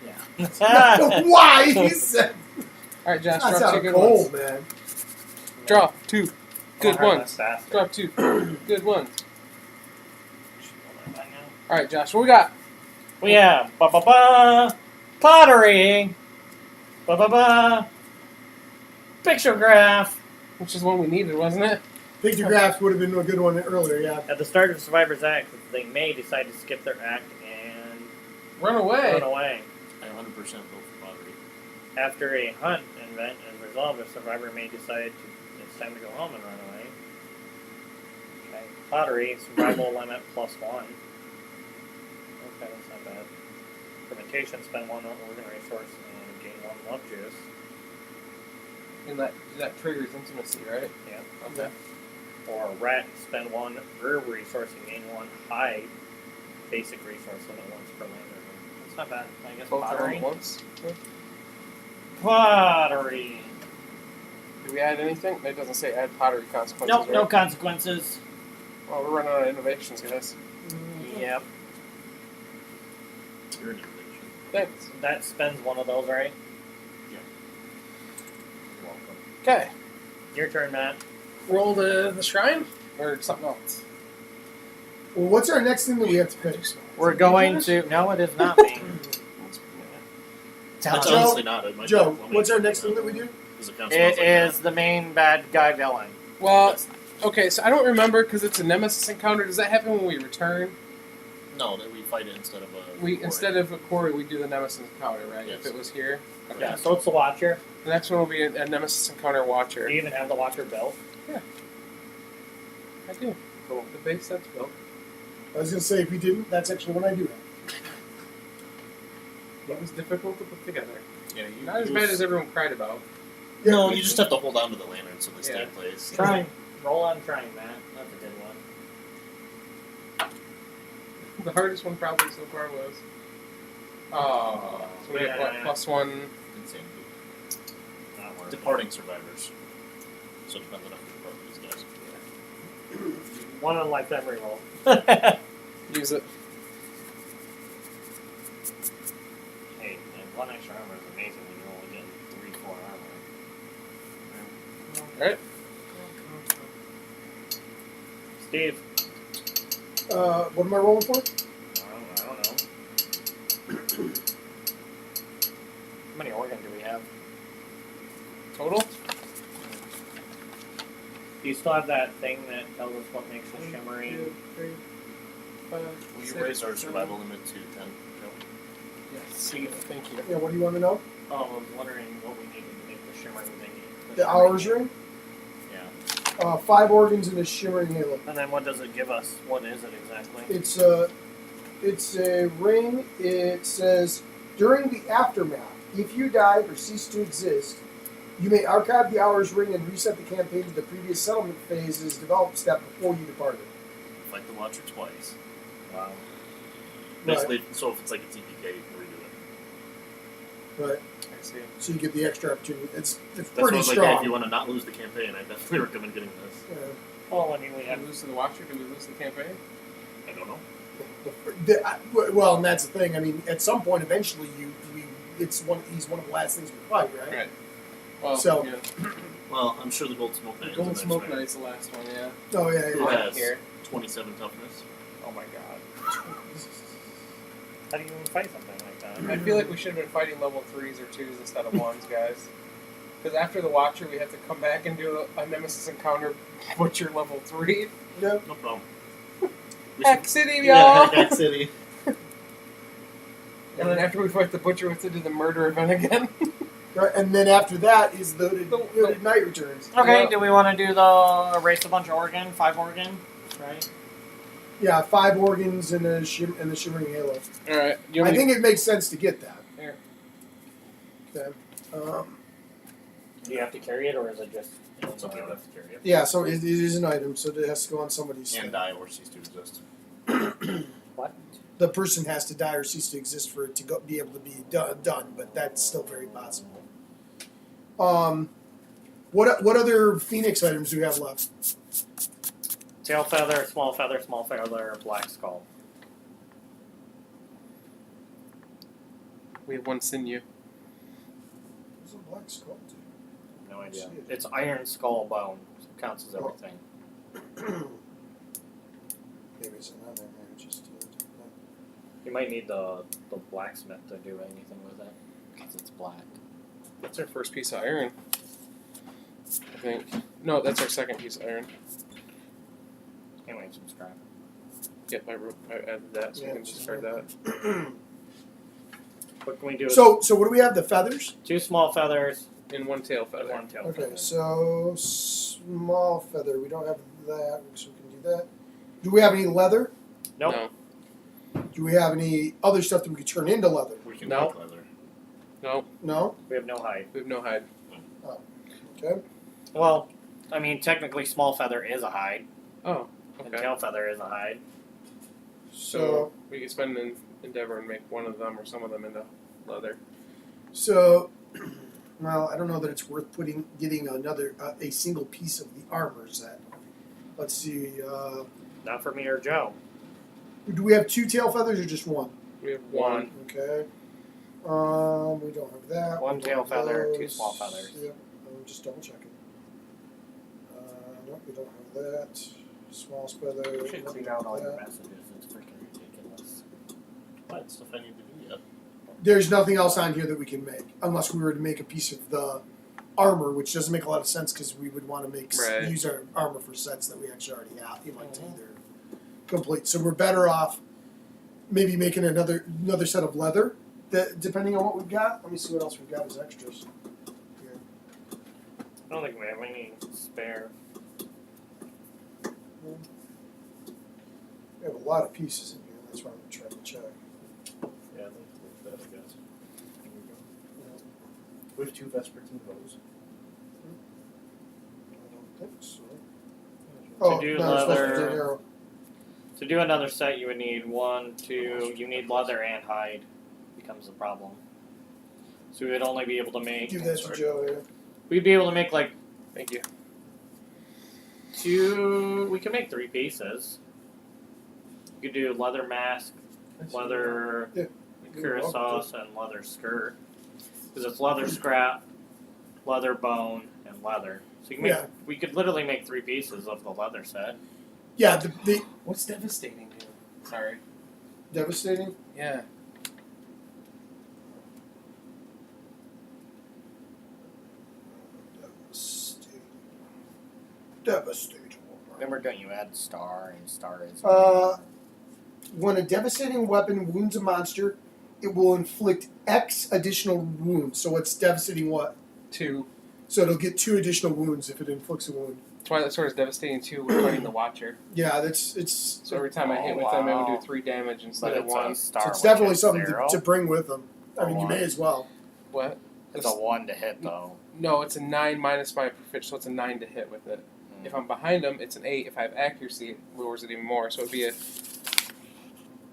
Yeah. Why? He said. All right, Josh, That's drop out 2 of good cold, ones. man. Draw 2 good I'll hurt ones. that bastard. Drop 2 good ones. Should roll that back now. All right, Josh, what we got? We have pottery, pictograph. Which is one we needed, wasn't it? Pictographs would have been a good one earlier, yeah. At the start of Survivor's Act, they may decide to skip their act and Run away. run away. I 100% vote for pottery. After a hunt event is resolved, the survivor may decide it's time to go home and run away. Okay. Pottery, survival limit +1. Okay, that's not bad. Fermentation, spend 1 organ resource and gain 1 love juice. And that triggers intimacy, right? Yeah. Okay. Or rat, spend 1 herb resource and gain 1 hide basic resource limit once per land. That's not bad. I guess Both are pottery. on once. Pottery. Do we add anything? It doesn't say add pottery consequences. Nope, right? no consequences. Well, we're running out of innovations, guys. Yep. You're an innovation. Thanks. That spends 1 of those, right? You're welcome. Okay. Your turn, Matt. Roll the shrine or something else. Well, what's our next thing that we have to pick? We're going to. No, it is not me. That's Joe- honestly not. It might Joe, be what's our next thing that we do? Does it count? It is the main bad guy villain. Well, okay, so I don't remember because it's a nemesis encounter. Does that happen when we return? No, that we fight it instead of a. Instead of a quarry, we do the nemesis encounter, right? Yes. If it was here. Okay. Yeah, so it's the Watcher. The next one will be a nemesis encounter watcher. Do you even have the Watcher built? I do. Cool. The base set's built. I was going to say, if we didn't, that's actually what I do have. It was difficult to put together. Yeah, Not as bad as everyone cried about. No, Yeah, you just have to hold on to the lantern so they stay Yeah. in place. Trying. Roll on trying, Matt. That's a good one. The hardest one probably so far was. Oh, so we have what, Yeah. +1. Insanity. Not worth it. Departing survivors. So it depends on if we depart these guys. 1 on lifetime reroll. Use it. Hey, and 1 extra armor is amazing when you're only getting 3-4 armor. Alright. Steve. What am I rolling for? I don't know. How many organ do we have? Total? Do you still have that thing that tells us what makes a shimmering? 2, 3, 5, Will you 6, raise our 7. survival limit to 10? Yes. Thank you. Yeah, what do you want to know? Oh, I was wondering what we needed to make the shimmering thingy. The hours ring? Yeah. 5 organs and a shimmering halo. And then what does it give us? What is it exactly? It's a ring. It says, during the aftermath, if you died or cease to exist, you may archive the hours ring and reset the campaign to the previous settlement phase's developed step before you departed. Fight the Watcher twice. Wow. Basically, so if it's like a TPK, you can redo it. Right. I see. So you get the extra opportunity. It's That's pretty what I was like, hey, strong. if you want to not lose the campaign, I definitely recommend getting this. Well, I mean, we Do have. we lose to the Watcher? Do we lose the campaign? I don't know. Well, and that's the thing. I mean, at some point, eventually, he's one of the last things we fight, right? Right. Well, So- yeah. Well, I'm sure the Gold Smoke The Knight Gold is the Smoke next Knight's the last one, yeah. Oh yeah, Who yeah. has Here. 27 toughness? Oh my god. How do you even fight something like that? I feel like we should have been fighting level 3s or 2s instead of 1s, guys. Because after the Watcher, we have to come back and do a Nemesis encounter Butcher level 3. Yeah. No problem. We Heck City, y'all! yeah, Hack City. And then after we fight the Butcher, we have to do the murder event again. Right, and then after that is loaded The- night returns. Okay, Yeah. do we want to do the erase a bunch of organ? 5 organ? Right? Yeah, 5 organs and the shimmering halo. Alright. I think it makes sense to get that. Here. Okay. Do you have to carry it, or is it just? Some people have to carry it. Yeah, so it is an item, so it has to go on somebody's. And die or cease to exist. What? The person has to die or cease to exist for it to be able to be done, but that's still very possible. What other Phoenix items do we have left? Tail feather, small feather, black skull. We have one sinew. What's a black skull do? No idea. See it. It's iron skull bone. So it counts as everything. Maybe it's another. Maybe just. You might need the blacksmith to do anything with it because it's black. That's our first piece of iron. I think. No, that's our second piece of iron. Anyway, some scrap. Yep, I added that, so we can discard that. What can we do? So what do we have? The feathers. 2 small feathers And one tail and feather. 1 tail Okay, feather. so small feather. We don't have that, so we can do that. Do we have any leather? Nope. No. Do we have any other stuff that we could turn into leather? We can No. make leather. No, No. We have no hide. we have no hide. Okay. Well, I mean, technically, small feather is a hide, Oh, and okay. tail feather is a hide. So we could spend an endeavor and make one of them or some of them into leather. So, well, I don't know that it's worth getting another a single piece of the armor set. Let's see. Not for me or Joe. Do we have 2 tail feathers or just 1? We have one. Okay. We don't have that. 1 We tail don't have feather, 2 those. small feathers. Yep. I'm just double checking. Nope, we don't have that. Small feather. You should nope, clean out all your that. messages. It's freaking ridiculous. What stuff I need to do yet? There's nothing else on here that we can make, unless we were to make a piece of the armor, which doesn't make a lot of sense because we would want to use our armor for sets that we actually already have. You like to either complete. So we're better off maybe making another set of leather, that depending on what we've got. Let me see what else we've got as extras. Here. I don't think we have any spare. We have a lot of pieces in here. That's why I'm trying to check. Yeah, that I guess. We have 2 Vespertine bows. I don't think so. To do no, it's supposed to be leather- an arrow. To do another set, you would need 1, 2. You need leather and hide. Becomes the problem. So we would only be able to make. Do that to Joe here. We'd be able to make like Thank you. 2. We can make 3 pieces. You could do leather mask, leather Yeah. cuirass, and leather skirt. Because it's leather scrap, leather bone, and leather. So you can make. Yeah. We could literally make 3 pieces of the leather set. Yeah, the What's devastating do? Sorry. devastating. Yeah. Devastating. Remember, don't you add star, and star is. When a devastating weapon wounds a monster, it will inflict X additional wounds. So it's devastating what? 2. So it'll get 2 additional wounds if it inflicts a wound. Twilight Sword is devastating too. We're fighting the Watcher. Yeah, it's So every time I hit with them, it would do 3 damage instead But of it's 1. a star. so it's which definitely is something 0. to bring with them. I mean, you may as well. What? It's a 1 to hit though. No, it's a 9 minus my proficiency, so it's a 9 to hit with it. Mm. If I'm behind them, it's an 8. If I have accuracy, it lowers it even more. So it'd be a.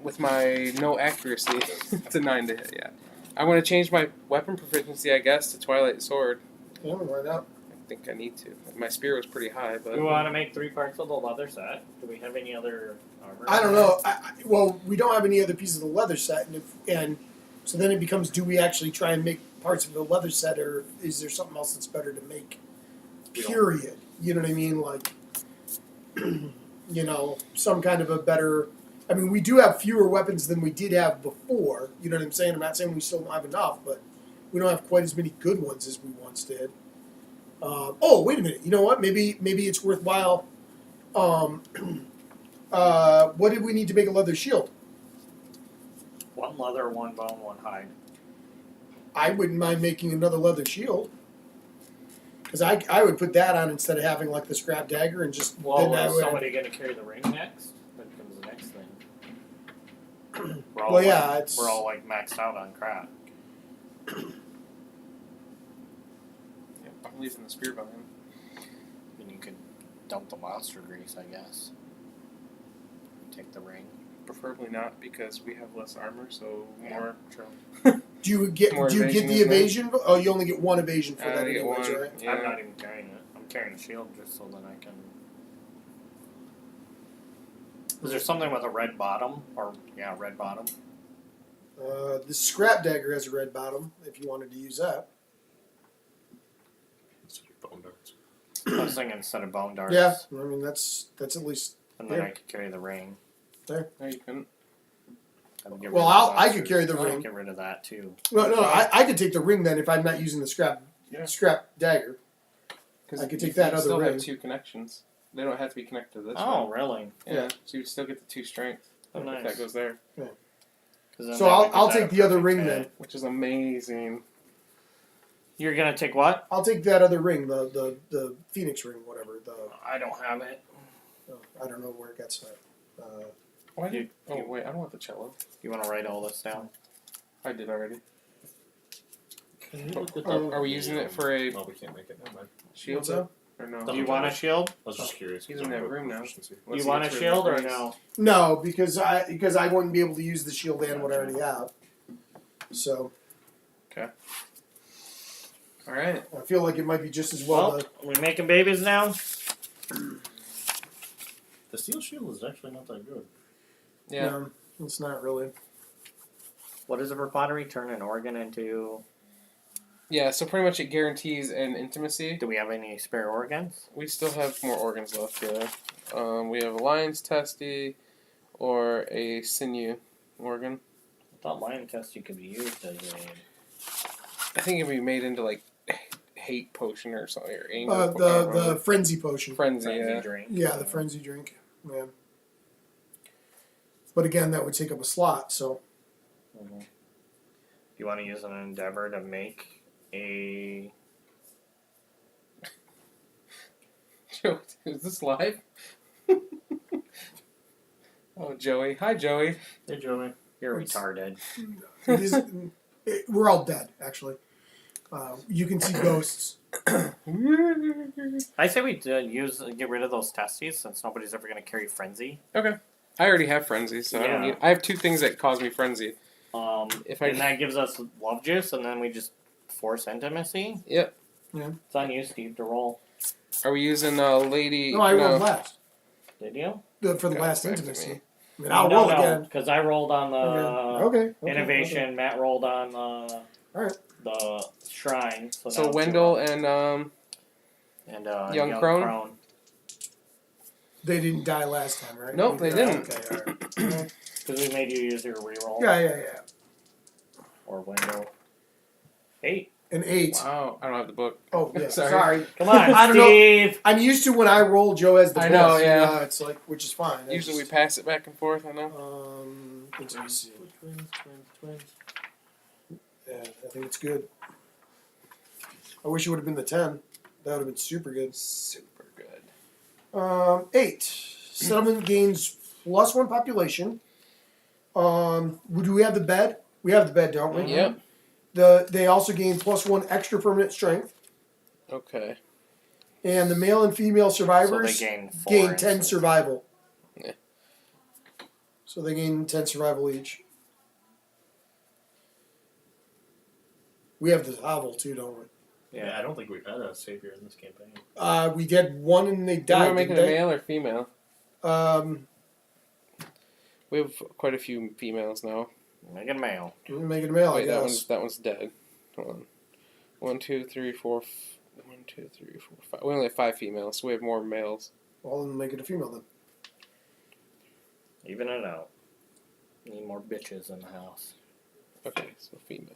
With my no accuracy, it's a 9 to hit, yeah. I want to change my weapon proficiency, I guess, to Twilight Sword. Yeah, why not? I think I need to. My spear was pretty high, but. We want to make 3 parts of the leather set. Do we have any other armor? I don't know. Well, we don't have any other pieces of the leather set, and so then it becomes: do we actually try and make parts of the leather set, or is there something else that's better to make? We don't. Period. You know what I mean? Like, some kind of a better. I mean, we do have fewer weapons than we did have before. You know what I'm saying? I'm not saying we still don't have enough, but we don't have quite as many good ones as we once did. Wait a minute. You know what? Maybe it's worthwhile. What did we need to make a leather shield? 1 leather, 1 bone, 1 hide. I wouldn't mind making another leather shield. Because I would put that on instead of having like the scrap dagger and just. Well, then I is would- somebody going to carry the ring next? That becomes the next thing. Well, yeah, it's. We're all like maxed out on crap. I'm using the spear volume. And you could dump the monster grease, I guess. Take the ring. Preferably not, because we have less armor, so Yeah. more. Do you get More the evasion, isn't it? evasion? Oh, you only get 1 evasion for I that only get anyways, one. right? Yeah. I'm not even carrying it. I'm carrying a shield just so that I can. Is there something with a red bottom? Or, yeah, red bottom. The scrap dagger has a red bottom. If you wanted to use that. So your bone darts. I was thinking instead of bone darts. Yeah, I mean that's at least. And then Yeah. I could carry the ring. No, you couldn't. I would get Well, rid of I that could too. carry the I would ring. get rid of that too. No, I could take the ring then if I'm not using the scrap Yeah. dagger. Because I could take that you other still ring. have 2 connections. They don't have to be connected to this Oh, one. really? Yeah. So you still get the 2 strength. Oh, If nice. that goes there. 'Cause then So that would give I'll that take a the other perfect ring fit. then. Which is amazing. You're gonna take what? I'll take that other ring, the Phoenix ring, whatever. I don't have it. I don't know where it got set. Why did? You- Oh wait, I don't want the cello. You want to write all this down? I did already. Can you look at Are we using it for a Well, we can't make it. Never mind. shield What's that? though, or no? Do you want a shield? I was just curious. He's 'cause in I that have room now. proficiency. Unless You he want a gets rid of shield the or grease. no? No, because I wouldn't be able to use the shield and what I already have. So All right. I feel like it might be just as well. Well, we making babies now. The steel shield is actually not that good. Yeah. No, it's not really. What is it for pottery? Turn an organ into. Yeah. So pretty much it guarantees an intimacy. Do we have any spare organs? We still have more organs left. Yeah. We have a lion's testy, or a sinew organ. I thought lion testy could be used as a. I think it can be made into like hate potion or something, or anger. The frenzy potion. frenzy. frenzy Yeah. drink. Yeah, the frenzy drink. Yeah. But again, that would take up a slot. So Mhm. You want to use an endeavor to make a. Joe, is this live? Oh, Joey. Hi, Joey. Hey, Joey. You're retarded. it is, we're all dead, actually. You can see ghosts. I say we get rid of those testes since nobody's ever going to carry frenzy. Okay. I already have frenzy, so I don't Yeah. need. I have 2 things that cause me frenzy. If and that gives us love juice, and then we just force intimacy. Yep. Yeah. It's on you, Steve, to roll. Are we using lady? No, I rolled last. Did you? For the Okay, last back to intimacy. me. I mean, I'll roll again. Because I rolled on the Okay. innovation. Matt rolled on Alright. the shrine. So, So now Wendell 2 and and Young Crone? They didn't die last time, right? Nope, they didn't. Okay, alright. Because we made you use your reroll. Yeah. Or Wendell. 8. An 8. wow, I don't have the book. Oh, yeah. Sorry. Sorry. Come on, I don't know. Steve. I'm used to when I roll, Joe has the I best. know, yeah. It's like, which is fine. I Usually we just- pass it back and forth. I know. Let me see. Yeah, I think it's good. I wish it would have been the 10. That would have been super good. Super good. 8. Settlement gains +1 population. Do we have the bed? We have the bed, don't we? Yep. They also gain +1 extra permanent strength. Okay. And the male and female survivors So they gain 4 gain 10 instance. survival. Yeah. So they gain 10 survival each. We have the hovel too, don't we? Yeah, I don't think we've had a savior in this campaign. We did one and they Are died. we making didn't a they? male or female? Um, We have quite a few females now. Make it a male. make it a male, Wait, I guess. that one's dead. Hold on. 1, 2, 3, 4. 1, 2, 3, 4, 5. We only have 5 females, so we have more males. Well, then make it a female then. Even it out. Need more bitches in the house. Okay, so female.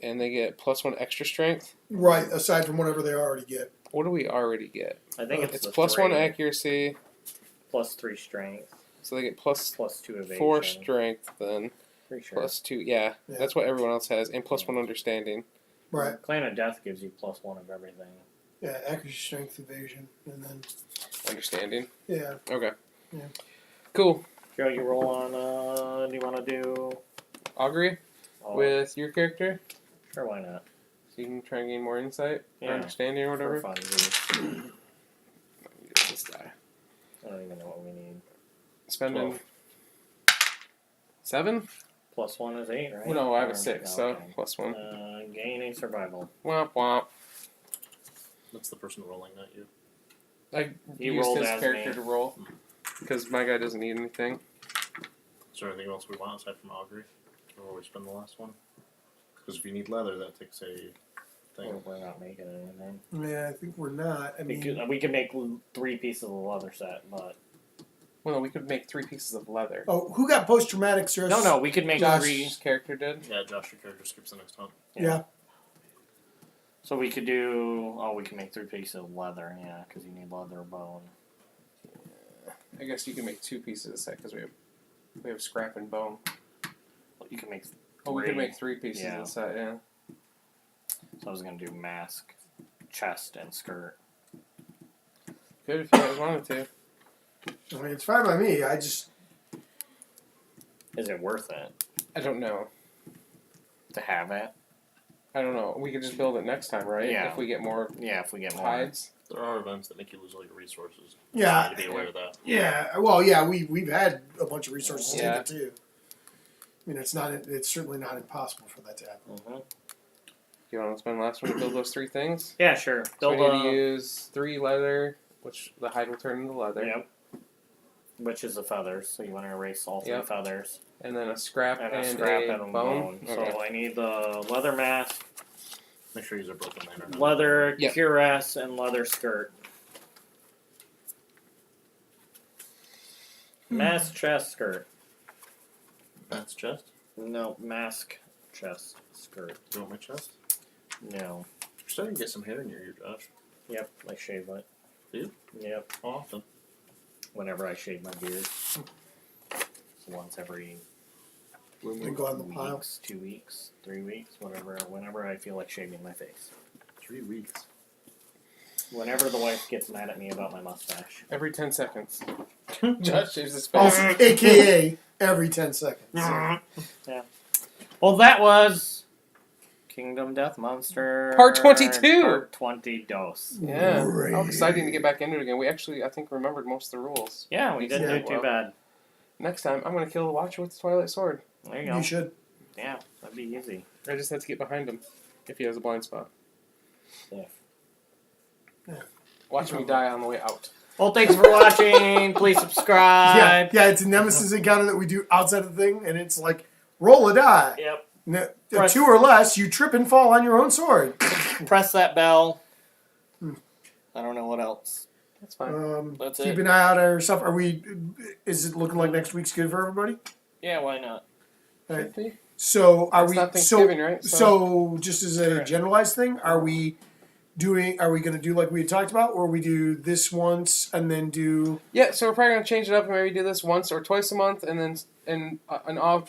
And they get +1 extra strength. Right, aside from whatever they already get. What do we already get? I think it's It's the +1 3, accuracy, +3 strength, so they get +4 +2 evasion. strength then. Pretty sure. +2, yeah, Yeah. that's what everyone else has, and +1 understanding. Right. Clan of Death gives you +1 of everything. Yeah, accuracy, strength, evasion, and then Understanding. yeah. Okay. Yeah. Cool. Joe, you roll on. Do you want to do? Augury Oh, with your character. sure, why not? So you can try and gain more insight or Yeah. understanding or whatever. For funsies. Use this die. I don't even know what we need. Spending 12. 7? Plus 1 is 8, right? Well, no, I have a Or- 6, okay. so plus 1. Gaining survival. Womp womp. That's the person rolling, not you. I You used rolled his as character me. to roll because my guy doesn't need anything. Is there anything else we want aside from augury? Before we spend the last one? Because if you need leather, that takes a thing. We're not making anything. Yeah, I think we're not. I mean, We could make 3 pieces of leather set, but Well, no, we could make 3 pieces of leather. oh, who got post-traumatic stress? no, we could make Josh. 3. Josh's character did. Yeah, Josh, your character skips the next hunt. Yeah. So we could do. Oh, we can make 3 pieces of leather. Yeah, because you need leather bone. I guess you can make 2 pieces of set because we have scrap and bone. Well, you can make. Oh, we could 3. make 3 pieces Yeah. of set. Yeah. So I was gonna do mask, chest, and skirt. Good if you guys wanted to. I mean, it's fine by me. I just Is it worth it I don't know. to have it? I don't know. We could just build it next time, right? Yeah. If we get more Yeah, if we get more. hides. There are events that make you lose all your resources. yeah, You need to be aware of that. yeah. Well, yeah, we've had a bunch of resources Yeah. take it too. I mean, it's certainly not impossible for that to happen. Mm-hmm. You want to spend the last one to build those 3 things? Yeah, sure. So we Build need to use 3 leather, which the hide will turn into leather. Yep. Which is the feathers, so you want to erase all 3 Yep. feathers. And then a scrap And and a scrap a and a bone. So Okay. I need the leather mask, Make sure you use a broken lantern. leather Yep. cuirass, and leather skirt. Mask, chest, skirt. That's chest. No, mask, chest, skirt. Do you want my chest? No. You're starting to get some hair in your ear, Josh. Yep, I shave it. Do you? Yep, How often? whenever I shave my beard. So once every And go on the pile. weeks, 2 weeks, 3 weeks, whenever I feel like shaving my face. 3 weeks. Whenever the wife gets mad at me about my mustache. Every 10 seconds. Josh shaves his face. Also, AKA every 10 seconds. Well, that was Kingdom Death Monster Part 22. Part 20 dose. Yeah. Great. How exciting to get back into it again. We actually, I think, remembered most of the rules. Yeah, we didn't Yeah. do too bad. Next time, I'm going to kill the Watcher with the Twilight Sword. There you go. You should. Yeah, that'd be easy. I just have to get behind him if he has a blind spot. Yeah. Watch me die on the way out. Well, thanks for watching. Please subscribe. Yeah, it's a Nemesis encounter that we do outside of the thing, and it's like, roll a die. Yep. Ne- 2 or less, you trip and fall on your own sword. Press that bell. I don't know what else. That's fine. That's Keep it. an eye out on our stuff. Is it looking like next week's good for everybody? Yeah, why not? Right. Should be. So are It's we? not So Thanksgiving, right? so just as a generalized thing, are we going to do like we had talked about, or we do this once and then do? Yeah, so we're probably going to change it up and maybe do this once or twice a month, and then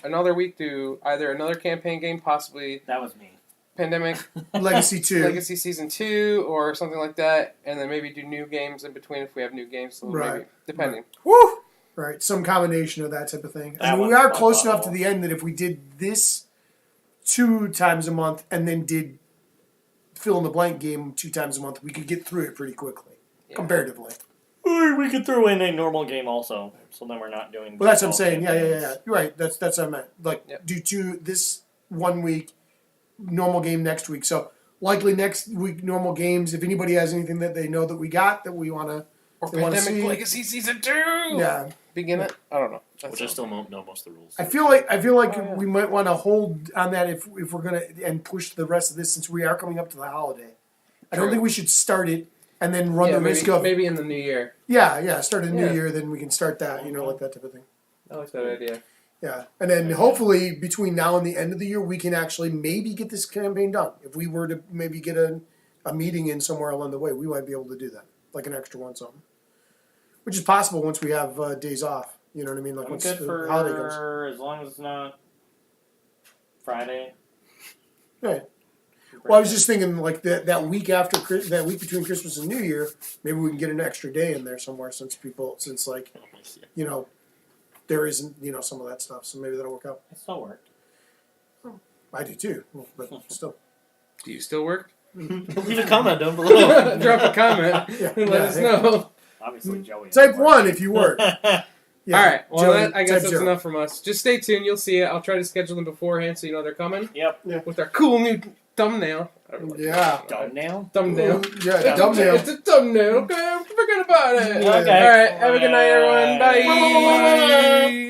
another week do either another campaign game, possibly That was me. Pandemic Legacy 2. Legacy Season 2 or something like that, and then maybe do new games in between if we have new games, so Right. maybe, depending. Woo! Right, some combination of that type of thing. That I mean, we one's are fun close enough bottle. to the end that if we did this 2 times a month and then did fill in the blank game 2 times a month, we could get through it pretty quickly, Yeah. comparatively. Or we could throw in a normal game also, so then we're not doing. Well, that's what I'm just saying. all Yeah. campaigns. You're right. That's what I meant. Like, Yep. do 2 this 1 week, normal game next week. So likely next week, normal games. If anybody has anything that they know that we got that we want to, Or They wanna Pandemic see- Legacy Season 2! yeah. Begin it? I don't know. That's Which I still know most of the rules. I feel like Oh, yeah. we might want to hold on that if we're gonna and push the rest of this since we are coming up to the holiday. I don't True. think we should start it and then run the maybe, risk of maybe in the new year. start a new Yeah. year, then we can start that, like that type of thing. I like that idea. Yeah, and then hopefully between now and the end of the year, we can actually maybe get this campaign done. If we were to maybe get a meeting in somewhere along the way, we might be able to do that, like an extra one something, which is possible once we have days off. You know what I mean? Like I'm once good the holiday comes. for as long as it's not Friday. Right. Well, I was just thinking like that week after that week between Christmas and New Year, maybe we can get an extra day in there somewhere since like there isn't some of that stuff, so maybe that'll work out. It still worked. I do too, but still. Do you still work? Leave a comment down below. Drop a comment Yeah. and let us know. Obviously, Joey. Type 1 if you work. Yeah, All right. Well, Joey, I guess type that's 0. enough from us. Just stay tuned. You'll see it. I'll try to schedule them beforehand so you know they're coming. Yep. With our cool new thumbnail. Yeah. Thumbnail? Thumbnail. Yeah, thumbnail. It's a thumbnail. Okay, forget about it. Yeah. Okay. All right. Have a good night, everyone. Bye. Bye.